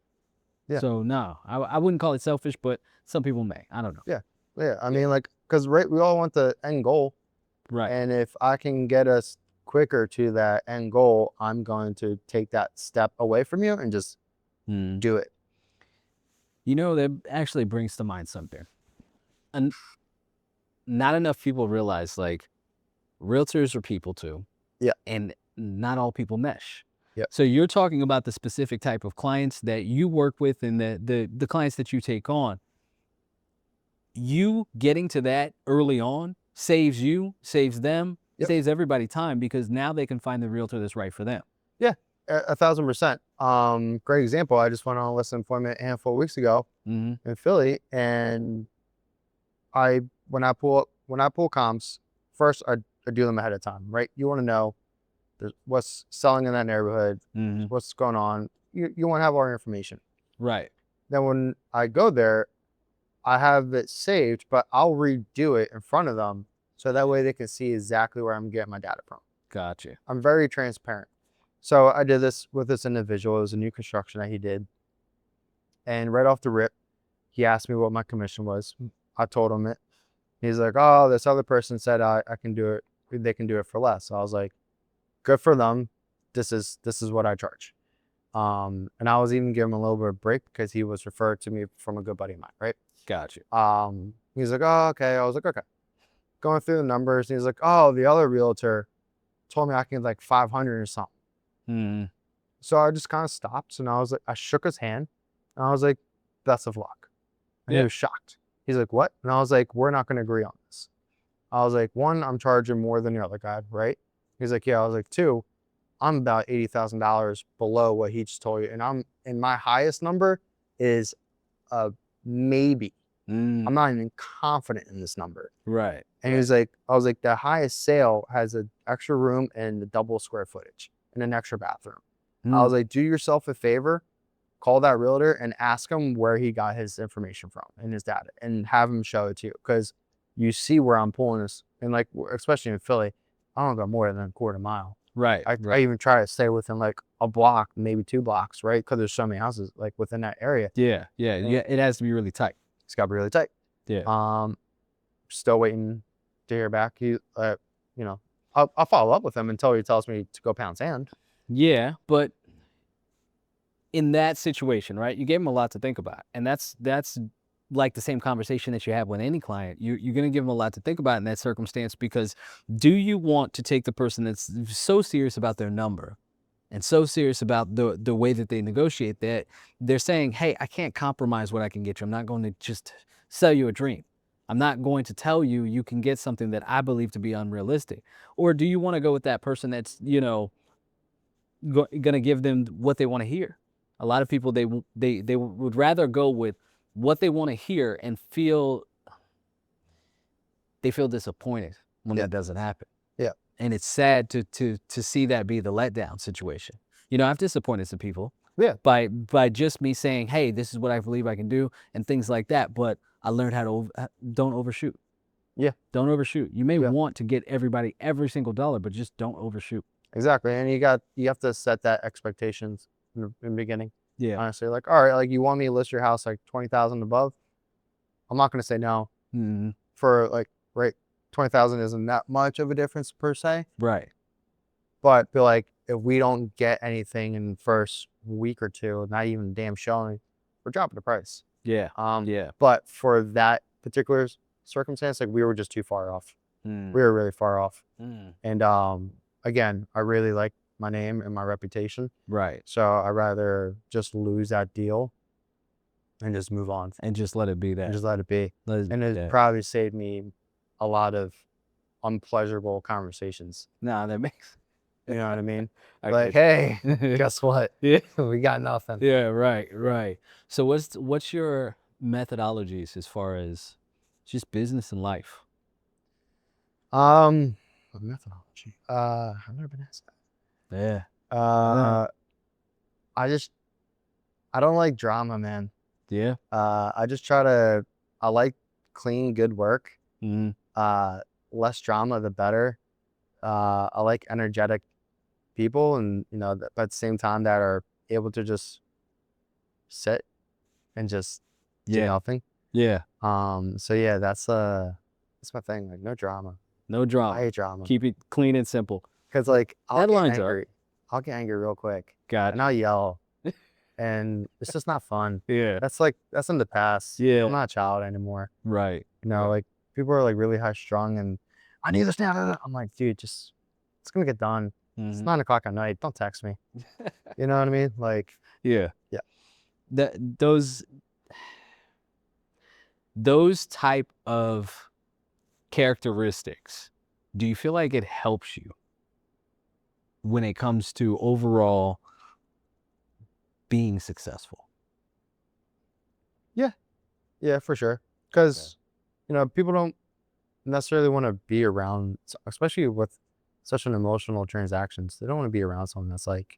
yeah, So no, I wouldn't call it selfish, but some people may. I don't know. yeah, yeah. I Yeah. mean, like, because right, we all want the end goal, Right. and if I can get us quicker to that end goal, I'm going to take that step away from you and just Mm. do it. You know, that actually brings to mind something. And not enough people realize like realtors are people too, Yeah, and not all people mesh. yeah, So you're talking about the specific type of clients that you work with and the clients that you take on. You getting to that early on saves you, saves them, yep, saves everybody time because now they can find the realtor that's right for them. yeah, 1,000%. Great example. I just went on a listing appointment a handful of weeks ago Hmm. in Philly, and when I pull comps, first I do them ahead of time, right? You want to know what's selling in that neighborhood, Hmm. what's going on. You want to have all your information. Right. Then when I go there, I have it saved, but I'll redo it in front of them So that way they can see exactly where I'm getting my data from. Gotcha. I'm very transparent. So I did this with this individual. It was a new construction that he did. And right off the rip, he asked me what my commission was. I told him it. He's like, oh, this other person said I can do it. They can do it for less. So I was like, good for them. This is what I charge. And I was even giving him a little bit of break because he was referred to me from a good buddy of mine, right? Gotcha. He's like, oh, okay. I was like, okay. Going through the numbers, and he's like, oh, the other realtor told me I can get like 500 or something. Mm. So I just kind of stopped, and I was like, I shook his hand, and I was like, best of luck. And he Yeah. was shocked. He's like, what? And I was like, we're not going to agree on this. I was like, one, I'm charging more than the other guy, right? He's like, yeah. I was like, two, I'm about $80,000 below what he just told you. And my highest number is maybe. Mm. I'm not even confident in this number. Right. And he was like, I was like, the highest sale has an extra room and the double square footage and an extra bathroom. I was like, do yourself a favor, call that realtor and ask him where he got his information from and his data and have him show it to you. Because you see where I'm pulling this. And like, especially in Philly, I don't go more than a quarter mile. Right. I even try to stay within like a block, maybe 2 blocks, right? Because there's so many houses like within that area. Yeah. Yeah. Yeah. It has to be really tight. It's got to be really tight. Yeah. Still waiting to hear back. He, you know, I'll follow up with him until he tells me to go pound sand. Yeah, but in that situation, right? You gave him a lot to think about, and that's like the same conversation that you have with any client. You're going to give them a lot to think about in that circumstance, because do you want to take the person that's so serious about their number and so serious about the way that they negotiate, that they're saying, hey, I can't compromise what I can get you. I'm not going to just sell you a dream. I'm not going to tell you you can get something that I believe to be unrealistic. Or do you want to go with that person that's, going to give them what they want to hear? A lot of people, they would rather go with what they want to hear and feel disappointed when that doesn't happen. Yeah. And it's sad to see that be the letdown situation. I've disappointed some people. Yeah. By just me saying, hey, this is what I believe I can do and things like that. But I learned how to don't overshoot. Yeah. Don't overshoot. You may want to get everybody every single dollar, but just don't overshoot. Exactly. And you have to set that expectations in the beginning. Yeah. Honestly, like, all right, like you want me to list your house like 20,000 above. I'm not going to say no. For like, right, 20,000 isn't that much of a difference per se. Right. But feel like if we don't get anything in the first week or two, not even damn showing, we're dropping the price. Yeah. But for that particular circumstance, like we were just too far off. We were really far off. And again, I really like my name and my reputation. Right. So I'd rather just lose that deal and just move on. And just let it be that. And just let it be. And it probably saved me a lot of unpleasurable conversations. No, that makes... You know what I mean? Like, hey, guess what? Yeah. We got nothing. Yeah, right. So what's your methodologies as far as just business and life? Methodology. I've never been asked that. Yeah. I don't like drama, man. Yeah. I like clean, good work. Less drama, the better. I like energetic people, and but at the same time that are able to just sit and just do nothing. Yeah. So yeah, that's my thing. Like no drama. No drama. I hate drama. Keep it clean and simple. Because like I'll Headlines get angry. I'll get angry real quick. Got it. And I'll yell. And it's just not fun. Yeah. That's in the past. Yeah. I'm not a child anymore. Right. Like people are like really high strung and I need this now. I'm like, dude, it's gonna get done. It's 9 o'clock at night. Don't text me. You know what I mean? Like, yeah. Those type of characteristics, do you feel like it helps you when it comes to overall being successful? Yeah, for sure. Because people don't necessarily want to be around, especially with such an emotional transactions. They don't want to be around someone that's like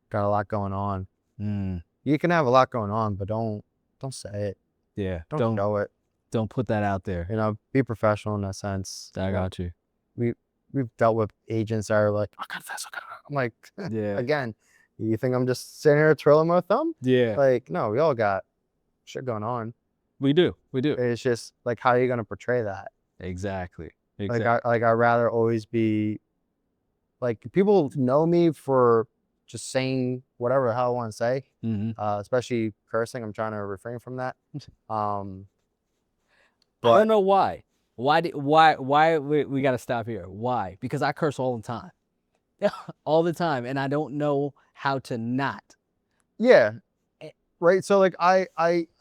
got a lot going on. You can have a lot going on, but don't say it. Yeah. Don't show it. Don't put that out there. You know, be professional in that sense. I got you. We've dealt with agents that are like, I got this. I'm like, Yeah. again, you think I'm just sitting here twirling my thumb? Yeah. Like, no, we all got shit going on. We do. We do. It's just like, how are you gonna portray that? Exactly. Like, I'd rather always be like, people know me for just saying whatever the hell I want to say, especially cursing. I'm trying to refrain from that. I don't know why. Why we got to stop here? Why? Because I curse all the time. All the time, and I don't know how to not. Yeah. Right. So like I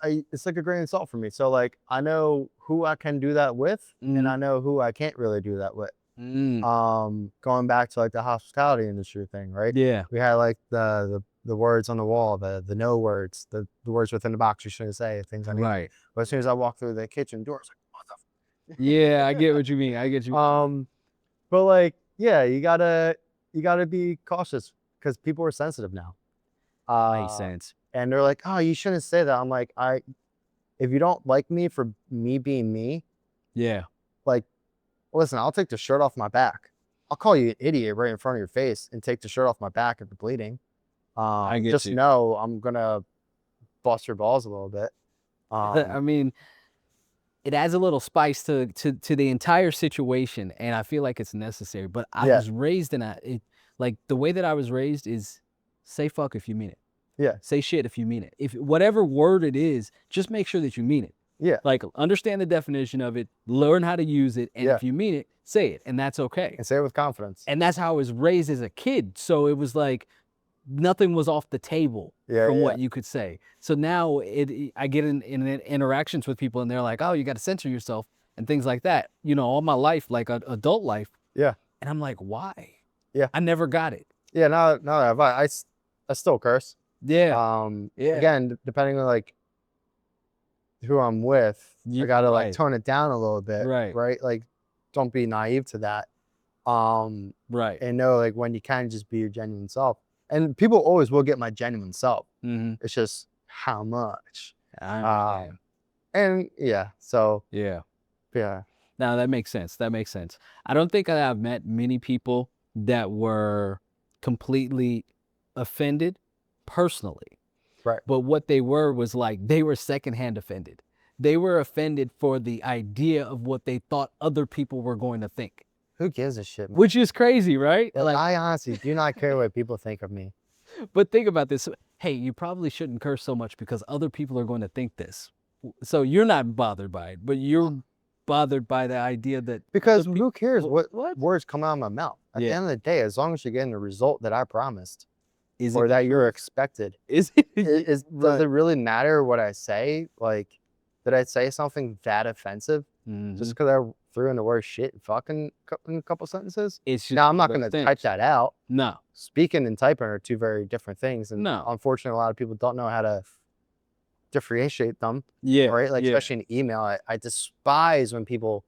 it's like a grain of salt for me. So like I know who I can do that with, and I know who I can't really do that with. Going back to like the hospitality industry thing, right? Yeah. We had like the words on the wall, the no words, the words within the box you shouldn't say, things like that. Right. But as soon as I walk through the kitchen door, it's like, what the Yeah, I get what you mean. I get you. But like, yeah, you gotta be cautious because people are sensitive now. Makes sense. And they're like, oh, you shouldn't say that. I'm like, if you don't like me for me being me, Yeah. like, listen, I'll take the shirt off my back. I'll call you an idiot right in front of your face and take the shirt off my back if you're bleeding. I get just you. know I'm gonna bust your balls a little bit. I mean, it adds a little spice to the entire situation, and I feel like it's necessary. But I was raised in like the way that I was raised is say fuck if you mean it. Yeah. Say shit if you mean it. If whatever word it is, just make sure that you mean it. Yeah. Like understand the definition of it, learn how to use it, and if you mean it, say it, and that's okay. And say it with confidence. And that's how I was raised as a kid. So it was like nothing was off the table from what you could say. So now I get in interactions with people and they're like, oh, you got to censor yourself and things like that. You know, all my life, like adult life. Yeah. And I'm like, why? Yeah. I never got it. Yeah. No, I still curse. Yeah. Again, depending on like who I'm with, I gotta like tone it down a little bit. Right. Like, don't be naive to that. Right. And know like when you can just be your genuine self. And people always will get my genuine self. It's just how much. I understand. And yeah, so yeah. Now that makes sense. That makes sense. I don't think I've met many people that were completely offended personally. Right. But what they were was like they were secondhand offended. They were offended for the idea of what they thought other people were going to think. Who gives a shit, man? Which is crazy, right? Like, I honestly do not care what people think of me. But think about this. Hey, you probably shouldn't curse so much because other people are going to think this. So you're not bothered by it, but you're bothered by the idea that... Because who cares what words come out of my mouth? At the end of the day, as long as you're getting the result that I promised or that you're expected. Does it really matter what I say? Like, did I say something that offensive? Just because I threw in the word shit and fucking in a couple sentences? Now, I'm not going to type that out. No. Speaking and typing are two very different things. And no. Unfortunately, a lot of people don't know how to differentiate them. Yeah. Right? Like, especially in email. I despise when people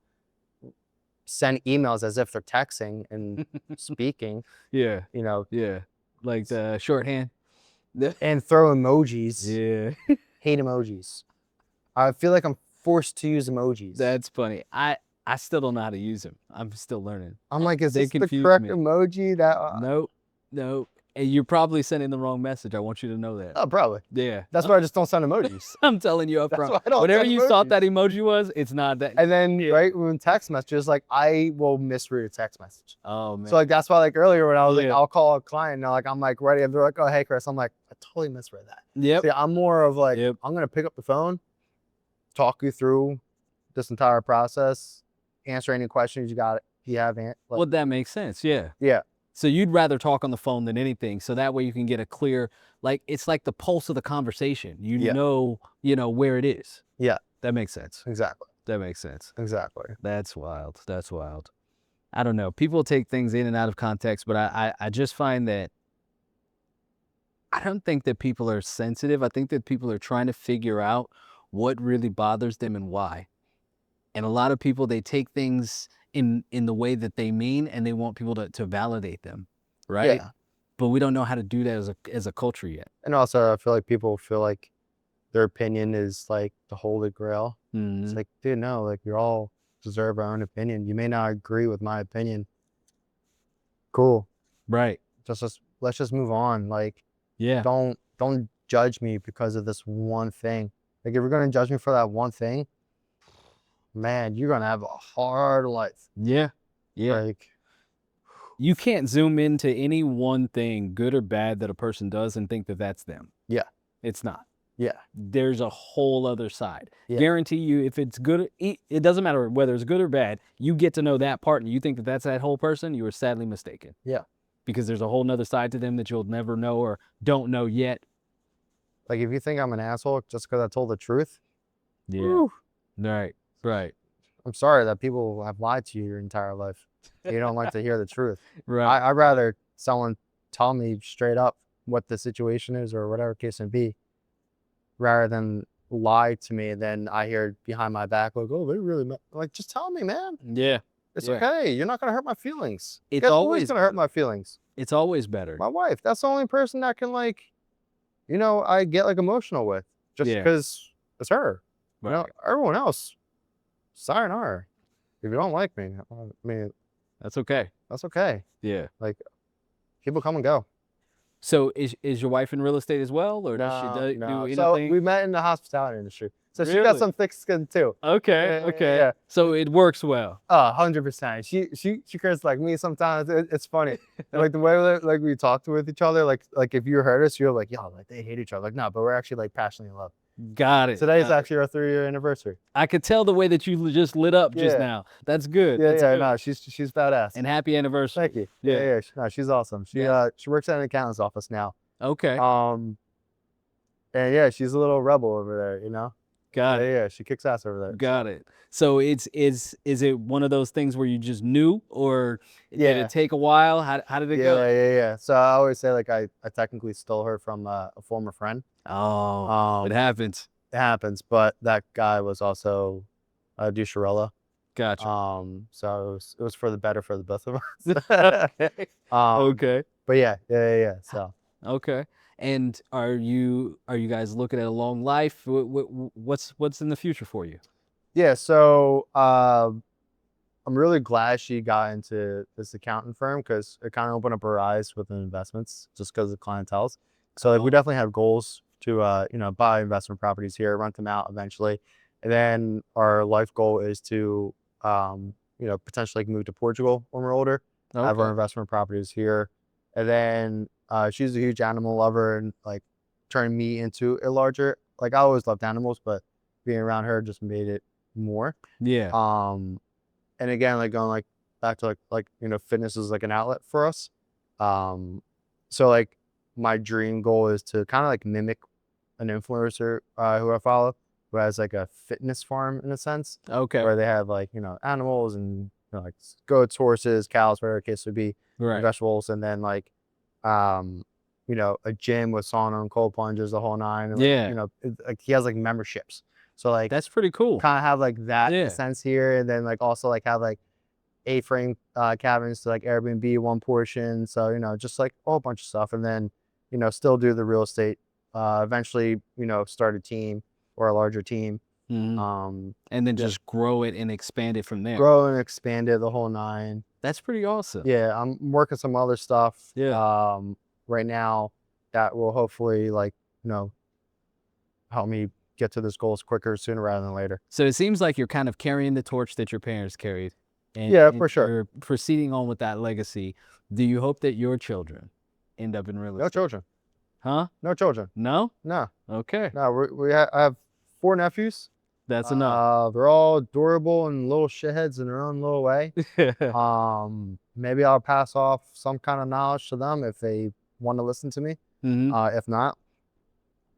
send emails as if they're texting and speaking. Yeah. You know? Yeah. Like the shorthand. And throw emojis. Yeah. Hate emojis. I feel like I'm forced to use emojis. That's funny. I still don't know how to use them. I'm still learning. I'm like, is this the correct emoji? Nope. And you're probably sending the wrong message. I want you to know that. Oh, probably. Yeah. That's why I just don't send emojis. I'm telling you up front. Whatever Whatever you thought that emoji was, it's not that. And then, right, when text messages, like, I will misread a text message. Oh, man. So, like, that's why, like, earlier when I was like, I'll call a client, and I'm like, ready. And they're like, oh, hey, Chris. I'm like, I totally misread that. Yep. See, I'm more of like, I'm going to pick up the phone, talk you through this entire process, answer any questions you have. Well, that makes sense. Yeah. Yeah. So you'd rather talk on the phone than anything. So that way you can get a clear, like, it's like the pulse of the conversation. You know where it is. Yeah. That makes sense. Exactly. That makes sense. Exactly. That's wild. That's wild. I don't know. People take things in and out of context, but I just find that I don't think that people are sensitive. I think that people are trying to figure out what really bothers them and why. And a lot of people, they take things in the way that they mean, and they want people to validate them, right? Yeah. But we don't know how to do that as a culture yet. And also, I feel like people feel like their opinion is like the holy grail. It's Mhm. like, dude, no, like we all deserve our own opinion. You may not agree with my opinion. Cool. Right. Let's just move on. Like, Yeah. don't judge me because of this one thing. Like, if you're gonna judge me for that one thing, man, you're gonna have a hard life. Yeah. Yeah. Like, You can't zoom into any one thing, good or bad, that a person does and think that that's them. yeah, It's not. yeah, There's a whole other side. Yeah. Guarantee you, if it's good, it doesn't matter whether it's good or bad. You get to know that part, and you think that that's that whole person. You are sadly mistaken. yeah. Because there's a whole nother side to them that you'll never know or don't know yet. Like, if you think I'm an asshole just because I told the truth, Yeah. whew, Right. Right. I'm sorry that people have lied to you your entire life. You don't like to hear the truth. Right. I'd rather someone tell me straight up what the situation is or whatever case may be, rather than lie to me. And then I hear behind my back, like, oh, they really like, just tell me, man. Yeah. It's Yeah. okay. You're not gonna hurt my feelings. It's Guess who's always gonna hurt my feelings? It's always better. My wife. That's the only person that can, like, I get like emotional with, just Yeah. because it's her. Right. Everyone else, sayonara. If you don't like me, I mean, That's okay. that's okay. Yeah. Like, people come and go. So is your wife in real estate as well, or does she do So anything? we met in the hospitality industry. So she got Really? some thick skin too. Okay. Yeah, Okay. yeah. So it works well. 100%. She cares like me sometimes. It's funny. And like the way like we talk with each other, like if you heard us, you're like, yo, like they hate each other. Like, no, but we're actually like passionately in love. Got it. Today's got it. actually our 3-year anniversary. I could tell the way that you just lit up just Yeah. now. That's good. Yeah, That's yeah, good. no, she's badass. And happy anniversary. Thank you. Yeah. Yeah. No, she's awesome. She Yeah. she works at an accountant's office now. Okay. And yeah, she's a little rebel over there. Got it. Yeah, she kicks ass over there. Got it. So is it one of those things where you just knew, or did Yeah. it take a while? How did it go? Yeah. So I always say, like, I technically stole her from a former friend. Oh, it happens. It happens, but that guy was also a doucherella. Gotcha. So it was for the better for the both of us. Okay. Okay. But yeah. So Okay. And are you guys looking at a long life? What's in the future for you? yeah, so I'm really glad she got into this accounting firm, because it kind of opened up her eyes with the investments, just because of clientele. So like, we definitely have goals to buy investment properties here, rent them out eventually, and then our life goal is to potentially move to Portugal when we're older, have our Okay. investment properties here, and then she's a huge animal lover, and like turning me into a larger, like, I always loved animals, but being around her just made it more. Yeah. And again, like, going like back to fitness is like an outlet for us. So like, my dream goal is to kind of like mimic an influencer who I follow, who has like a fitness farm in a sense, Okay. where they have like animals and like goats, horses, cows, whatever the case would be, Right. vegetables, and then like a gym with sauna and cold plunges, the whole nine. And Yeah. like he has like memberships. So like, That's pretty cool. kind of have like that Yeah. sense here, and then like also like have like A-frame cabins to like Airbnb one portion. So just like a whole bunch of stuff, and then still do the real estate. Eventually, start a team or a larger team. Mhm. And then yeah. just grow it and expand it from there. Grow and expand it, the whole nine. That's pretty awesome. Yeah, I'm working some other stuff. Yeah. Right now that will hopefully help me get to this goals quicker, sooner rather than later. So it seems like you're kind of carrying the torch that your parents carried. And, Yeah, and for sure. you're proceeding on with that legacy. Do you hope that your children end up in real estate? No children. Huh? No children. No? No. Okay. No. I have 4 nephews. That's enough. They're all adorable and little shitheads in their own little way. Maybe I'll pass off some kind of knowledge to them if they want to listen to me. If not,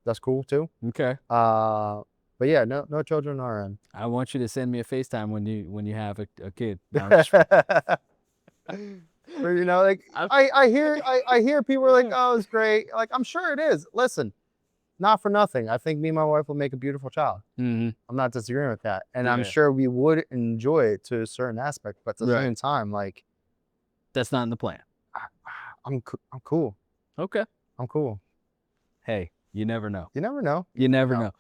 that's cool too. Okay. But yeah, no children are in. I want you to send me a FaceTime when you have a kid. No, But like, I hear people are like, oh, it's great. Like, I'm sure it is. Listen, not for nothing, I think me and my wife will make a beautiful child. Mhm. I'm not disagreeing with that, and I'm Yeah. sure we would enjoy it to a certain aspect. But at the Right. same time, like, That's not in the plan. I'm cool. Okay. I'm cool. Hey, You never know. You never know. You never know. know.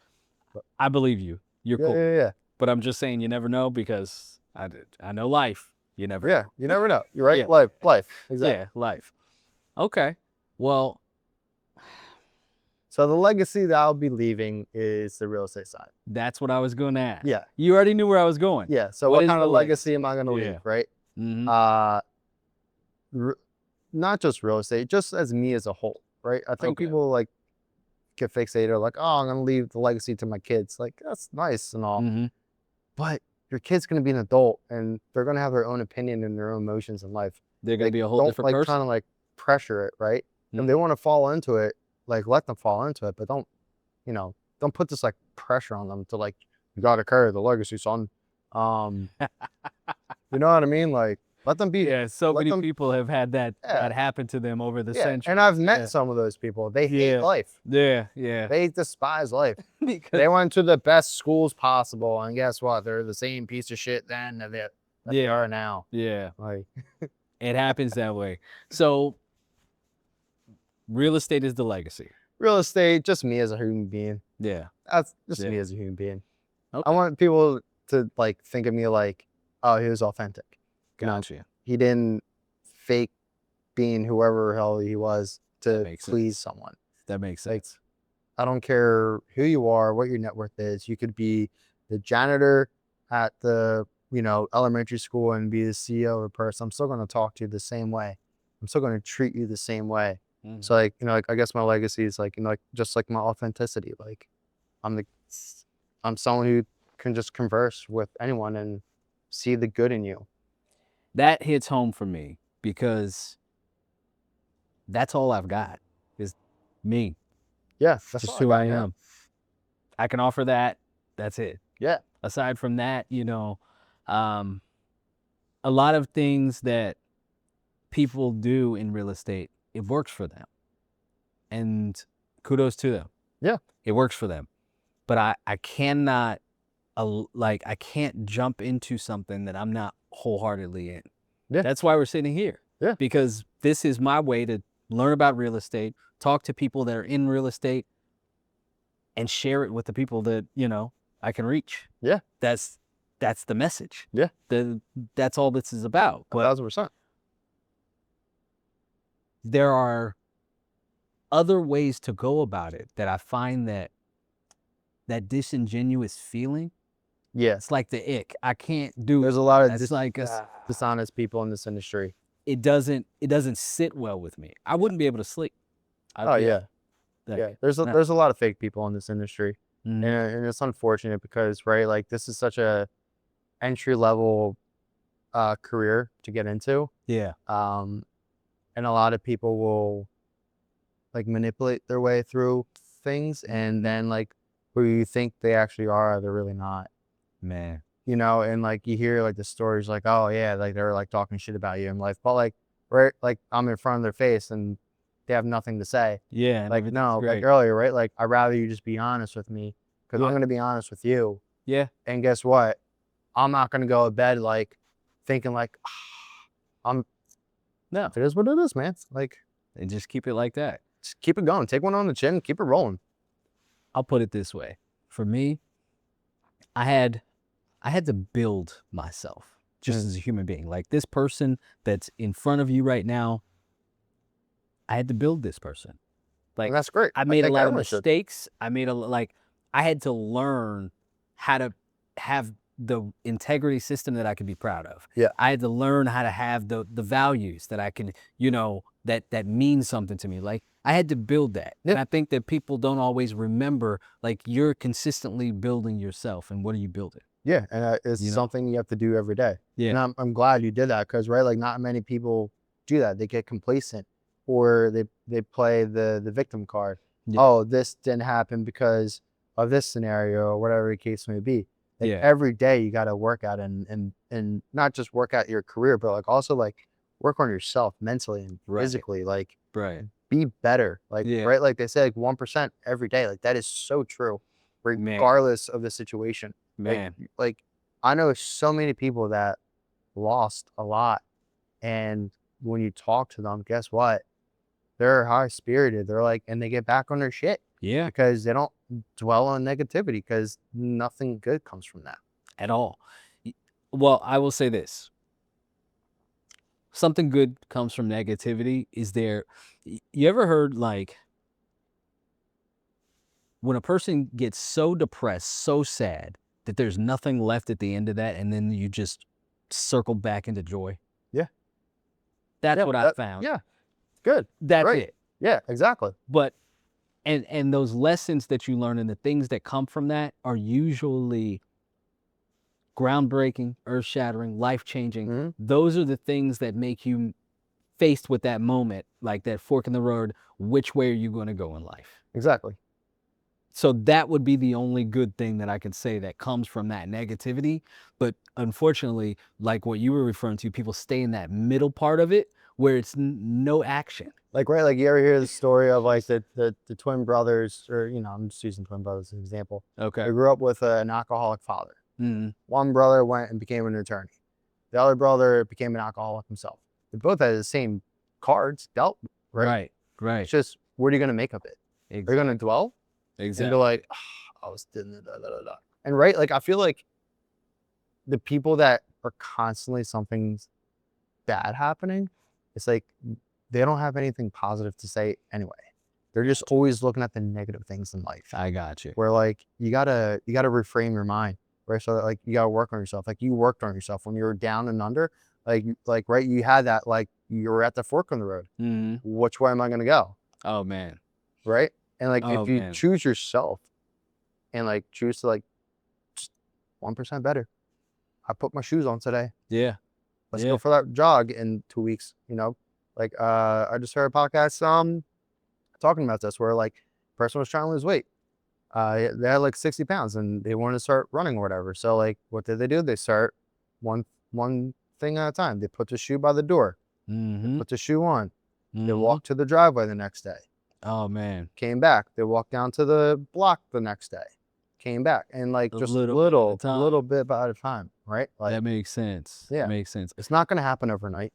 But- I believe you. You're Yeah, cool. yeah. But I'm just saying you never know because I know life. You never know. Yeah, you never know. You're right. Yeah. Life. Exactly. Yeah, life. Okay. Well, So the legacy that I'll be leaving is the real estate side. that's what I was going to ask. Yeah. You already knew where I was going. Yeah. So What what is kind the of legacy am I going to Yeah. leave? Right. Mm-hmm. Not just real estate, just as me as a whole. Right. I think Okay. people like get fixated like, oh, I'm going to leave the legacy to my kids. Like that's nice and all, Mm-hmm. but your kid's going to be an adult and they're going to have their own opinion and their own emotions in life. They're going to Like, be a whole don't different like person. trying to like pressure it. Right. If they Mhm. want to fall into it, like let them fall into it, but don't, don't put this like pressure on them to like, you got to carry the legacy, son. You know what I mean? Like let them be. Yeah, so let many them, people have had that yeah, happen to them over the yeah. centuries. And I've met Yeah. some of those people. They Yeah. hate life. Yeah, yeah. They despise life. Because They went to the best schools possible, and guess what? They're the same piece of shit then that they Yeah. are now. yeah, Like, it happens that way. So real estate is the legacy. real estate, just me as a human being. Yeah. That's just Yeah. me as a human being. I Okay. want people to like think of me like, oh, he was authentic. You know, Gotcha. he didn't fake being whoever the hell he was to makes please someone. That makes Like, sense. I don't care who you are, what your net worth is. You could be the janitor at the, elementary school and be the CEO of a person. I'm still going to talk to you the same way. I'm still going to treat you the same way. Mhm. So like, like I guess my legacy is like, like just like my authenticity. Like I'm someone who can just converse with anyone and see the good in you. That hits home for me because that's all I've got is me. Yeah, that's Just all who got, I yeah. am. I can offer that. That's it. Yeah. Aside from that, a lot of things that people do in real estate, it works for them. And kudos to them. Yeah. It works for them. But I cannot, I can't jump into something that I'm not wholeheartedly in. Yeah. That's why we're sitting here. Yeah. Because this is my way to learn about real estate, talk to people that are in real estate, and share it with the people that, I can reach. Yeah. That's the message. Yeah. That's all this is about. But 1,000%. there are other ways to go about it that I find that disingenuous feeling, Yeah. it's like the ick. I can't do There's it. a lot of That's like dishonest people in this industry. it doesn't sit well with me. I wouldn't be able to sleep. Oh yeah. Like, Yeah. There's a lot of fake people in this industry. mhm. And it's unfortunate because, right, like this is such a entry level career to get into. Yeah. And a lot of people will like manipulate their way through things, and then like who you think they actually are, they're really not. Man. And like you hear like the stories like, oh yeah, like they're like talking shit about you in life, but like right, like I'm in front of their face and they have nothing to say. Yeah. Like no, like earlier, right? Like I'd rather you just be honest with me because I'm gonna be honest with you. Yeah. And guess what? I'm not gonna go to bed like thinking like No. it is what it is, man. Like And just keep it like that. just keep it going. Take one on the chin, keep it rolling. I'll put it this way. For me, I had to build myself just as a human being. Like this person that's in front of you right now, I had to build this person. Like And that's great. I made a think lot of everyone should. mistakes. I made I had to learn how to have the integrity system that I could be proud of. Yeah. I had to learn how to have the values that I can, that mean something to me. Like I had to build that. Yeah. And I think that people don't always remember, like you're consistently building yourself, and what are you building? Yeah, and it's something you have to do every day. Yeah. And I'm glad you did that because, right, like not many people do that. They get complacent or they play the victim card. Yeah. Oh, this didn't happen because of this scenario or whatever the case may be. Like Yeah. every day you got to work out and not just work out your career, but like also like work on yourself mentally and Right. physically. Like Right. be better. Like Yeah. right, like they say, like 1% every day. Like that is so true, regardless of the situation. Man. Like I know so many people that lost a lot, and when you talk to them, guess what? They're high spirited. They're like, and they get back on their shit. Yeah. because they don't dwell on negativity because nothing good comes from that. At all. Well, I will say this. Something good comes from negativity. Is there, you ever heard like when a person gets so depressed, so sad that there's nothing left at the end of that, and then you just circle back into joy? Yeah. That's Yeah. what I found. Yeah. Good. That's Right. it. Yeah, exactly. But and those lessons that you learn and the things that come from that are usually groundbreaking, earth-shattering, life-changing. Hmm. Those are the things that make you faced with that moment, like that fork in the road, which way are you going to go in life? Exactly. So that would be the only good thing that I could say that comes from that negativity. But unfortunately, like what you were referring to, people stay in that middle part of it where it's no action. Like, right, like you ever hear the story of like the twin brothers, or I'm just using twin brothers as an example. Okay. They grew up with an alcoholic father. Mm. One brother went and became an attorney. The other brother became an alcoholic himself. They both had the same cards dealt, right? Right. Right. It's just, what are you going to make of it? Are you going to dwell and be like, oh, I was doing da, da, da, da. And right, like I feel like the people that are constantly something's bad happening, it's like they don't have anything positive to say anyway. They're just always looking at the negative things in life. I got you. Where like you gotta reframe your mind, right? So that, like you gotta work on yourself. Like you worked on yourself when you were down and under. Like right, you had that, like you were at the fork in the road. Mm-hmm. Which way am I gonna go? Oh man. Right? And like Oh, if you man. choose yourself and like choose to like just 1% better. I put my shoes on today. Yeah. Let's Yeah. go for that jog in 2 weeks. Like I just heard a podcast talking about this where like a person was trying to lose weight. They had like 60 pounds and they wanted to start running or whatever. So like what did they do? They start one thing at a time. They put the shoe by the door. Mm-hmm. Put the shoe on. They Mm-hmm. walked to the driveway the next day. Oh man. Came back. They walked down to the block the next day. Came back. And like just little bit at a time, right? Like That makes sense. Yeah. That makes sense. it's not gonna happen overnight.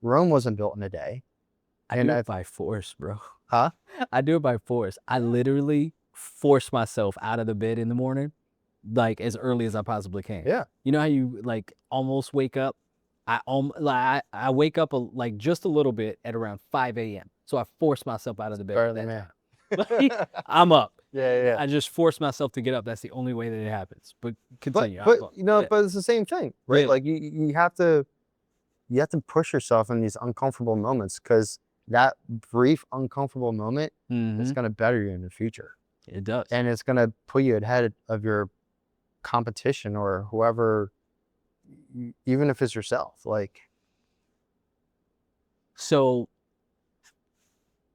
Rome wasn't built in a day. I And do I- it by force, bro. Huh? I do it by force. I literally force myself out of the bed in the morning, like as early as I possibly can. Yeah. You know how you like almost wake up? I wake up like just a little bit at around 5 a.m. So I force myself out of the bed. Better at than that me. time. Like, I'm up. Yeah. I just force myself to get up. That's the only way that it happens. But continue. But Yeah. but it's the same thing, right? Really? Like you have to push yourself in these uncomfortable moments, because that brief uncomfortable moment Mhm. is going to better you in the future, It does. and it's going to put you ahead of your competition or whoever, even if it's yourself. Like, So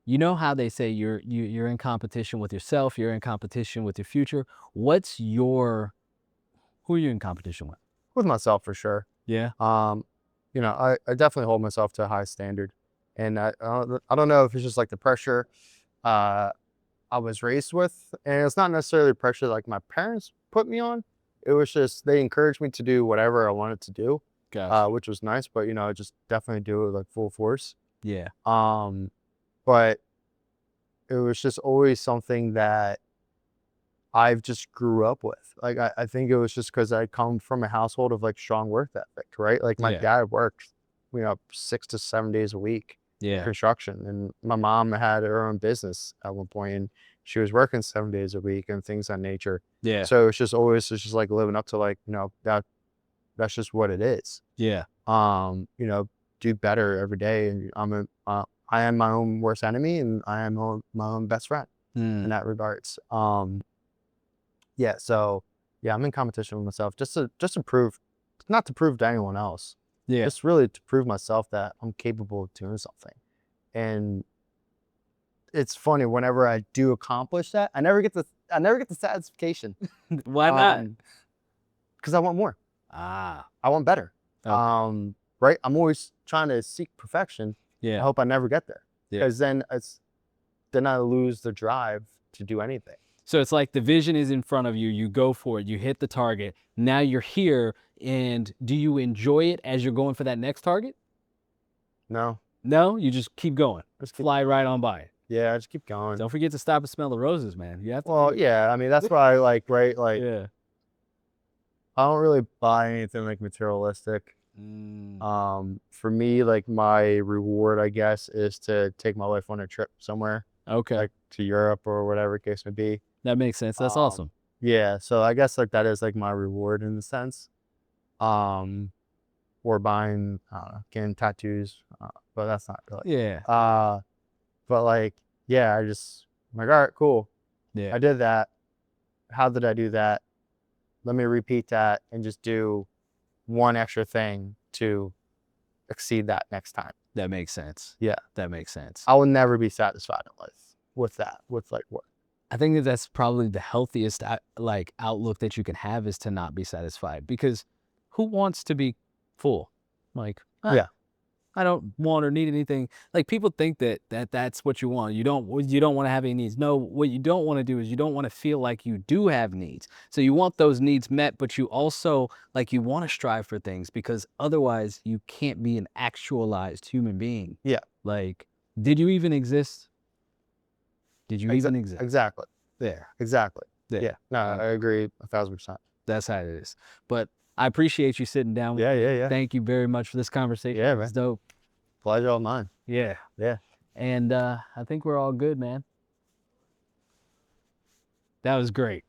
you know how they say you're in competition with yourself, you're in competition with your future. Who are you in competition with? with myself for sure. Yeah. I definitely hold myself to a high standard, and I don't know if it's just like the pressure I was raised with, and it's not necessarily pressure like my parents put me on. It was just they encouraged me to do whatever I wanted to do, Gotcha. which was nice. But just definitely do it like full force. Yeah. But it was just always something that I've just grew up with. Like I think it was just because I come from a household of like strong work ethic, right? Like my Yeah. dad worked, 6 to 7 days a week. Yeah. Construction, and my mom had her own business at one point, and she was working 7 days a week and things of that nature. Yeah. So it's just like living up to like that's just what it is. Yeah. Do better every day, and I am my own worst enemy, and I am my own best friend in Mm. that regards. So I'm in competition with myself just to prove, not to prove to anyone else. Yeah. Just really to prove myself that I'm capable of doing something. And it's funny, whenever I do accomplish that, I never get the satisfaction. Why not? Because I want more. I want better. Okay. Right? I'm always trying to seek perfection. I Yeah. hope I never get there. Yeah. Because then I lose the drive to do anything. So it's like the vision is in front of you. You go for it. You hit the target. Now you're here. And do you enjoy it as you're going for that next target? No. No, you just keep going. Just keep- Fly right on by it. Yeah, just keep going. Don't forget to stop and smell the roses, man. You have to Well, do it. yeah, I mean, that's what I like, right? Like, Yeah. I don't really buy anything like materialistic. Mm, For me, like my reward, I guess, is to take my wife on a trip somewhere, okay. like to Europe or whatever case may be. That makes sense. That's Um, awesome. yeah, so I guess like that is like my reward in a sense. Um, or buying, I don't know, getting tattoos, but that's not really. Yeah. Uh, but like, yeah, I'm like, all right, cool. Yeah. I did that. How did I do that? Let me repeat that and just do one extra thing to exceed that next time. That makes sense. Yeah. That makes sense. I will never be satisfied in life with that, with like what? I think that that's probably the healthiest like outlook that you can have is to not be satisfied because who wants to be full? Like, Yeah. I don't want or need anything. Like people think that that's what you want. You don't want to have any needs. No, what you don't want to do is you don't want to feel like you do have needs. So you want those needs met, but you also like you want to strive for things because otherwise you can't be an actualized human being. Yeah. Like, did you even exist? Did you even exist? Exactly. There. Exactly. There. Yeah. No, I agree 1,000%. That's how it is. But I appreciate you sitting down with Yeah, me. yeah, yeah. Thank you very much for this conversation. Yeah, man. It's dope. Pleasure all mine. Yeah. Yeah. And I think we're all good, man. That was great.